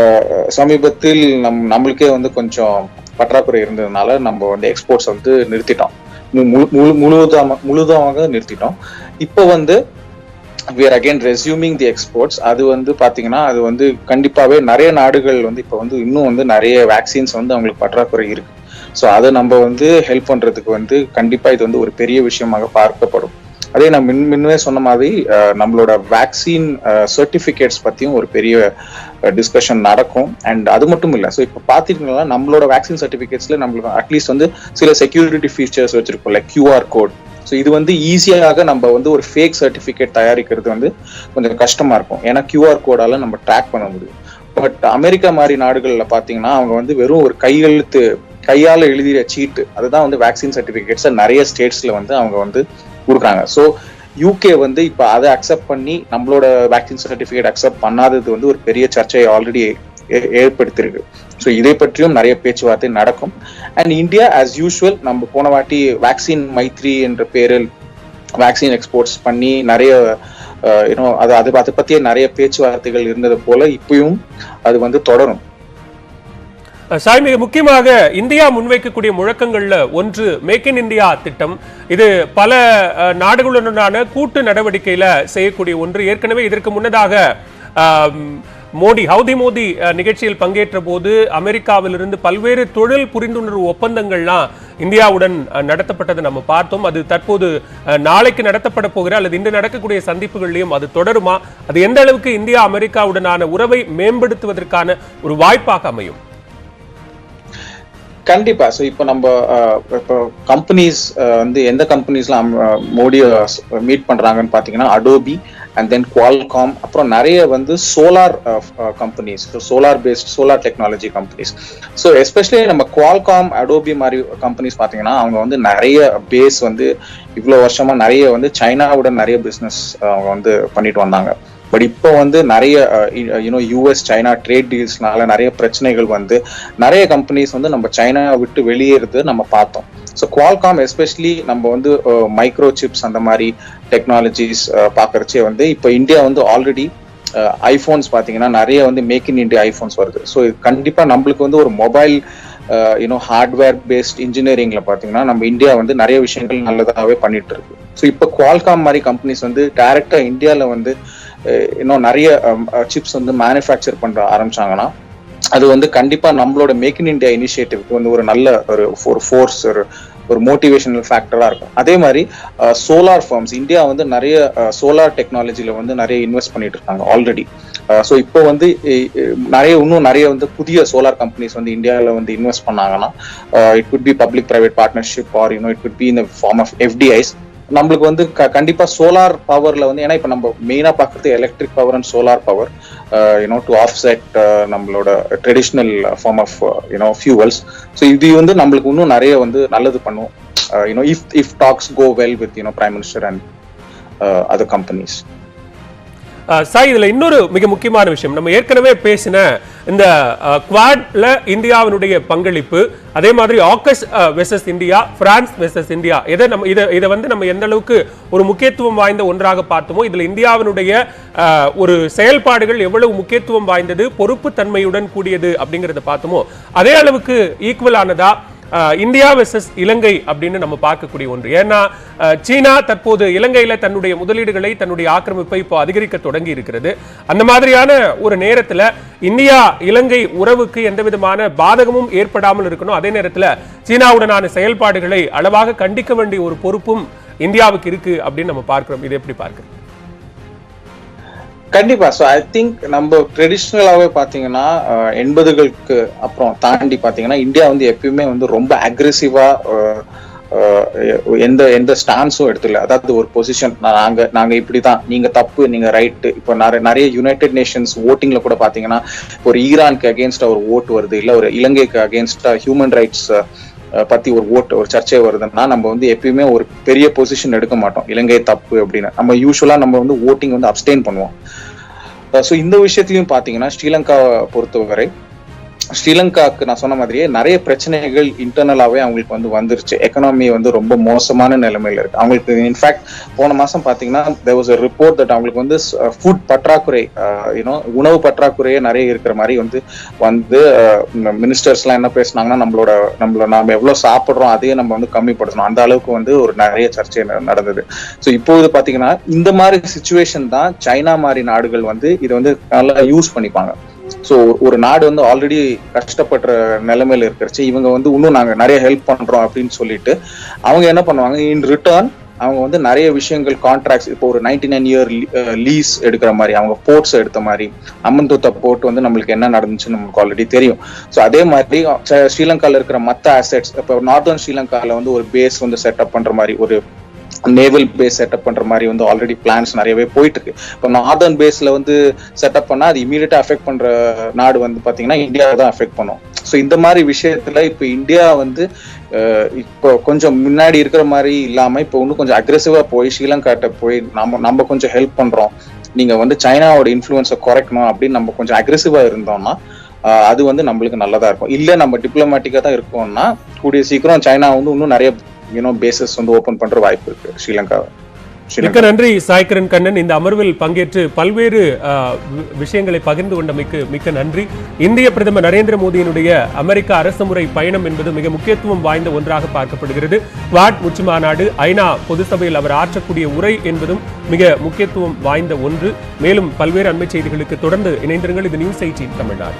சமீபத்தில் நம்மளுக்கே வந்து கொஞ்சம் பற்றாக்குறை இருந்ததுனால நம்ம வந்து எக்ஸ்போர்ட்ஸ் வந்து நிறுத்திட்டோம், முழுதாக நிறுத்திட்டோம். இப்போ வந்து we are again resuming the exports. அது வந்து பாத்தீங்கன்னா அது வந்து கண்டிப்பாவே நிறைய நாடுகள் வந்து இப்போ வந்து இன்னும் வந்து நிறைய வேக்சின்ஸ் வந்து அவங்களுக்கு பற்றாக்குறை இருக்கு. ஸோ அதை நம்ம வந்து ஹெல்ப் பண்றதுக்கு வந்து கண்டிப்பா இது வந்து ஒரு பெரிய விஷயமாக பார்க்கப்படும். அதே நான் முன்னே சொன்ன மாதிரி நம்மளோட வேக்சின் சர்டிபிகேட்ஸ் பத்தியும் ஒரு பெரிய டிஸ்கஷன் நடக்கும். அண்ட் அது மட்டும் இல்லை, ஸோ இப்போ பாத்தீங்கன்னா நம்மளோட வேக்சின் சர்டிபிகேட்ஸ்ல நம்மளுக்கு அட்லீஸ்ட் வந்து சில செக்யூரிட்டி ஃபீச்சர்ஸ் வச்சிருக்கோம், லைக் QR கோட். ஸோ இது வந்து ஈஸியாக நம்ம வந்து ஒரு ஃபேக் சர்டிஃபிகேட் தயாரிக்கிறது வந்து கொஞ்சம் கஷ்டமா இருக்கும், ஏன்னா QR கோடால நம்ம ட்ராக் பண்ண முடியும். பட் அமெரிக்கா மாதிரி நாடுகளில் பார்த்தீங்கன்னா அவங்க வந்து வெறும் ஒரு கையால் எழுதிய சீட்டு, அதுதான் வந்து வேக்சின் சர்டிஃபிகேட்ஸை நிறைய ஸ்டேட்ஸ்ல வந்து அவங்க வந்து கொடுக்குறாங்க. ஸோ UK வந்து இப்போ அதை அக்செப்ட் பண்ணி நம்மளோட வேக்சின் சர்டிஃபிகேட் அக்செப்ட் பண்ணாதது வந்து ஒரு பெரிய சர்ச்சையை ஆல்ரெடி ஏற்படுத்தியிருக்கு. ஸோ இதை பற்றியும் நிறைய பேச்சுவார்த்தை நடக்கும். அண்ட் இந்தியா ஆஸ் யூஷுவல் நம்ம போன வாட்டி வேக்சின் மைத்ரி என்ற பேரில் வேக்சின் எக்ஸ்போர்ட்ஸ் பண்ணி நிறைய அதை பற்றிய நிறைய பேச்சுவார்த்தைகள் இருந்தது போல இப்பயும் அது வந்து தொடரும். சாய், மிக முக்கியமாக இந்தியா முன்வைக்கக்கூடிய முழக்கங்கள்ல ஒன்று மேக் இன் இந்தியா திட்டம். இது பல நாடுகளுடனான கூட்டு நடவடிக்கையில செய்யக்கூடிய ஒன்று. ஏற்கனவே இதற்கு முன்னதாக ஹவுதி மோடி நிகழ்ச்சியில் பங்கேற்ற போது அமெரிக்காவிலிருந்து பல்வேறு தொழில் புரிந்துணர்வு ஒப்பந்தங்கள்லாம் இந்தியாவுடன் நடத்தப்பட்டதை நம்ம பார்த்தோம். அது தற்போது நாளைக்கு நடத்தப்பட போகிற அல்லது இன்று நடக்கக்கூடிய சந்திப்புகள்லையும் அது தொடருமா? அது எந்த அளவுக்கு இந்தியா அமெரிக்காவுடனான உறவை மேம்படுத்துவதற்கான ஒரு வாய்ப்பாக அமையும்? கண்டிப்பா. ஸோ இப்போ நம்ம இப்போ கம்பெனிஸ் வந்து எந்த கம்பெனிஸ்லாம் மோடியை மீட் பண்றாங்கன்னு பாத்தீங்கன்னா அடோபி அண்ட் தென் குவால்காம், அப்புறம் நிறைய வந்து solar companies, solar technology companies. So especially நம்ம குவால்காம், அடோபி மாதிரி கம்பெனிஸ் பார்த்தீங்கன்னா அவங்க வந்து நிறைய பேஸ் வந்து இவ்வளோ வருஷமா நிறைய வந்து சைனாவுடன் நிறைய பிஸ்னஸ் அவங்க வந்து பண்ணிட்டு வந்தாங்க. பட் இப்போ வந்து நிறைய US சைனா ட்ரேட் டீல்ஸ்னால நிறைய பிரச்சனைகள் வந்து நிறைய கம்பெனிஸ் வந்து நம்ம சைனா விட்டு வெளியேறது நம்ம பார்த்தோம். ஸோ குவால்காம் எஸ்பெஷலி நம்ம வந்து மைக்ரோ சிப்ஸ் அந்த மாதிரி டெக்னாலஜிஸ் பார்க்கறச்சே வந்து இப்போ இந்தியா வந்து ஆல்ரெடி ஐஃபோன்ஸ் பார்த்தீங்கன்னா நிறைய வந்து மேக் இன் இந்தியா ஐஃபோன்ஸ் வருது. ஸோ கண்டிப்பாக நம்மளுக்கு வந்து ஒரு மொபைல் ஹார்ட்வேர் பேஸ்ட் இன்ஜினியரிங்ல பார்த்தீங்கன்னா நம்ம இந்தியா வந்து நிறைய விஷயங்கள் நல்லதாகவே பண்ணிட்டு இருக்கு. ஸோ இப்போ குவால்காம் மாதிரி கம்பெனிஸ் வந்து டைரக்டா இந்தியாவில் வந்து இன்னும் நிறைய சிப்ஸ் வந்து மேனுஃபேக்சர் பண்ண ஆரம்பிச்சாங்கன்னா அது வந்து கண்டிப்பா நம்மளோட மேக் இன் இந்தியா இனிஷியேட்டிவ்க்கு வந்து ஒரு நல்ல ஒரு ஃபோர்ஸ், ஒரு மோட்டிவேஷனல் ஃபேக்டரா இருக்கும். அதே மாதிரி சோலார் ஃபார்ம்ஸ், இந்தியா வந்து நிறைய சோலார் டெக்னாலஜில வந்து நிறைய இன்வெஸ்ட் பண்ணிட்டு இருக்காங்க ஆல்ரெடி. ஸோ இப்போ வந்து இன்னும் நிறைய வந்து புதிய சோலார் கம்பெனிஸ் வந்து இந்தியாவில் வந்து இன்வெஸ்ட் பண்ணாங்கன்னா it could be public private partnership or it could be in the form of FDIs. நம்மளுக்கு வந்து கண்டிப்பா சோலார் பவர்ல வந்து, ஏன்னா இப்ப நம்ம மெயினா பாக்குறது electric power and solar power to offset நம்மளோட traditional form of fuels. So இது வந்து நம்மளுக்கு இன்னும் நிறைய வந்து நல்லது பண்ணும் if talks go well with prime minister and other companies. சாய், இதுல இன்னொரு மிக முக்கியமான விஷயம், நம்ம ஏற்கனவே பேசின இந்த குவாட்ல இந்தியாவினுடைய பங்களிப்பு, அதே மாதிரி AUKUS versus India, France versus India, இதை வந்து நம்ம எந்த அளவுக்கு ஒரு முக்கியத்துவம் வாய்ந்த ஒன்றாக பார்த்தோமோ, இதுல இந்தியாவினுடைய ஒரு செயல்பாடுகள் எவ்வளவு முக்கியத்துவம் வாய்ந்தது, பொறுப்பு தன்மையுடன் கூடியது அப்படிங்கறத பார்த்தோமோ, அதே அளவுக்கு ஈக்குவல் ஆனதா இந்தியா வெர்சஸ் இலங்கை அப்படின்னு நம்ம பார்க்கக்கூடிய ஒன்று. ஏன்னா சீனா தற்போது இலங்கையில தன்னுடைய முதலீடுகளை, தன்னுடைய ஆக்கிரமிப்பை இப்போ அதிகரிக்க தொடங்கி இருக்கிறது. அந்த மாதிரியான ஒரு நேரத்துல இந்தியா இலங்கை உறவுக்கு எந்த விதமான பாதகமும் ஏற்படாமல் இருக்கணும். அதே நேரத்துல சீனாவுடனான செயல்பாடுகளை அளவாக கண்டிக்க வேண்டிய ஒரு பொறுப்பும் இந்தியாவுக்கு இருக்கு அப்படின்னு நம்ம பார்க்கிறோம். இது எப்படி பார்க்கிறோம்? கண்டிப்பா. ஸோ ஐ திங்க் நம்ம ட்ரெடிஷ்னலாவே பாத்தீங்கன்னா 80களுக்கு அப்புறம் தாண்டி பாத்தீங்கன்னா இந்தியா வந்து எப்பயுமே வந்து ரொம்ப அக்ரெசிவா எந்த ஸ்டான்ஸும் எடுத்துல, அதாவது ஒரு பொசிஷன் நாங்க இப்படிதான், நீங்க தப்பு, நீங்க ரைட்டு. இப்போ நிறைய யுனைடெட் நேஷன்ஸ் ஓட்டிங்ல கூட பாத்தீங்கன்னா ஒரு ஈரானுக்கு அகேன்ஸ்டா ஒரு ஓட்டு வருது, இல்ல ஒரு இலங்கைக்கு அகேன்ஸ்டா ஹியூமன் ரைட்ஸ் பத்தி ஒரு சர்ச்சை வருதுன்னா நம்ம வந்து எப்பயுமே ஒரு பெரிய பொசிஷன் எடுக்க மாட்டோம், இலங்கை தப்பு அப்படின்னு. நம்ம யூஸ்வலா நம்ம வந்து ஓட்டிங் வந்து அப்ஸ்டெயின் பண்ணுவோம். ஸோ இந்த விஷயத்திலையும் பாத்தீங்கன்னா ஸ்ரீலங்காவை பொறுத்தவரை, ஸ்ரீலங்காவுக்கு நான் சொன்ன மாதிரியே நிறைய பிரச்சனைகள் இன்டர்னலாவே அவங்களுக்கு வந்து வந்துருச்சு. எக்கனாமி வந்து ரொம்ப மோசமான நிலைமையில இருக்கு அவங்களுக்கு. இன்ஃபேக்ட் போன மாசம் பாத்தீங்கன்னா there was a report that அவங்களுக்கு வந்து ஃபுட் பற்றாக்குறை, உணவு பற்றாக்குறையே நிறைய இருக்கிற மாதிரி வந்து மினிஸ்டர்ஸ் எல்லாம் என்ன பேசினாங்கன்னா, நம்ம எவ்வளவு சாப்பிடுறோம் அதையே நம்ம வந்து கம்மிப்படுத்தணும், அந்த அளவுக்கு வந்து ஒரு நிறைய சர்ச்சை நடந்தது. ஸோ இப்போது பாத்தீங்கன்னா இந்த மாதிரி சிச்சுவேஷன் தான் சைனா மாதிரி நாடுகள் வந்து இதை வந்து நல்லா யூஸ் பண்ணிப்பாங்க. ஸோ ஒரு நாடு வந்து ஆல்ரெடி கஷ்டப்படுற நிலைமையில இருக்கிறச்சு, இவங்க வந்து இன்னும் நாங்க நிறைய ஹெல்ப் பண்றோம் அப்படின்னு சொல்லிட்டு அவங்க என்ன பண்ணுவாங்க, இன் ரிட்டர்ன் அவங்க வந்து நிறைய விஷயங்கள் கான்ட்ராக்ட்ஸ், இப்போ ஒரு 99 இயர் லீஸ் எடுக்கிற மாதிரி, அவங்க போர்ட்ஸ் எடுத்த மாதிரி, அம்மந்தோத்தா போர்ட் வந்து நம்மளுக்கு என்ன நடந்துச்சுன்னு நமக்கு ஆல்ரெடி தெரியும். ஸோ அதே மாதிரி ஸ்ரீலங்கால இருக்கிற மற்ற அசெட்ஸ், இப்போ நார்தர்ன் ஸ்ரீலங்கால வந்து ஒரு பேஸ் வந்து செட்டப் பண்ற மாதிரி, ஒரு நேவல் பேஸ் செட்டப் பண்ற மாதிரி வந்து ஆல்ரெடி பிளான்ஸ் நிறையவே போயிட்டு இருக்கு. இப்போ நார்தர்ன் பேஸ்ல வந்து செட்டப் பண்ணா அது இமீடியட்டா அஃபெக்ட் பண்ற நாடு வந்து பாத்தீங்கன்னா இந்தியாவை தான் அஃபெக்ட் பண்ணும். ஸோ இந்த மாதிரி விஷயத்துல இப்போ இந்தியா வந்து இப்போ கொஞ்சம் முன்னாடி இருக்கிற மாதிரி இல்லாம இப்போ இன்னும் கொஞ்சம் அக்ரெசிவா போய் ஸ்ரீலங்காட்ட போய் நம்ம கொஞ்சம் ஹெல்ப் பண்றோம், நீங்க வந்து சைனாவோட இன்ஃப்ளூயன்ஸை குறைக்கணும் அப்படின்னு நம்ம கொஞ்சம் அக்ரெசிவா இருந்தோம்னா அது வந்து நம்மளுக்கு நல்லதா இருக்கும். இல்ல நம்ம டிப்ளமேட்டிக்கா தான் இருக்கோம்னா கூடிய சீக்கிரம் சைனா வந்து இன்னும் நிறைய பேசஸ் வந்து ஓபன் பண்ற வாய்ப்பு இருக்கு ஸ்ரீலங்காவை. மிக்க நன்றி சாய்கிரண் கண்ணன். இந்த அமர்வில் பங்கேற்று பல்வேறு விஷயங்களை பகிர்ந்து கொண்டமைக்கு மிக்க நன்றி. இந்திய பிரதமர் நரேந்திர மோடியினுடைய அமெரிக்க அரசுமுறை பயணம் என்பது மிக முக்கியத்துவம் வாய்ந்த ஒன்றாக பார்க்கப்படுகிறது. குவாட் உச்சி மாநாடு, ஐநா பொது சபையில் அவர் ஆற்றக்கூடிய உரை என்பதும் மிக முக்கியத்துவம் வாய்ந்த ஒன்று. மேலும் பல்வேறு அண்மை செய்திகளுக்கு தொடர்ந்து இணைந்திருங்கள். இது நியூஸ் 18 தமிழ்நாடு.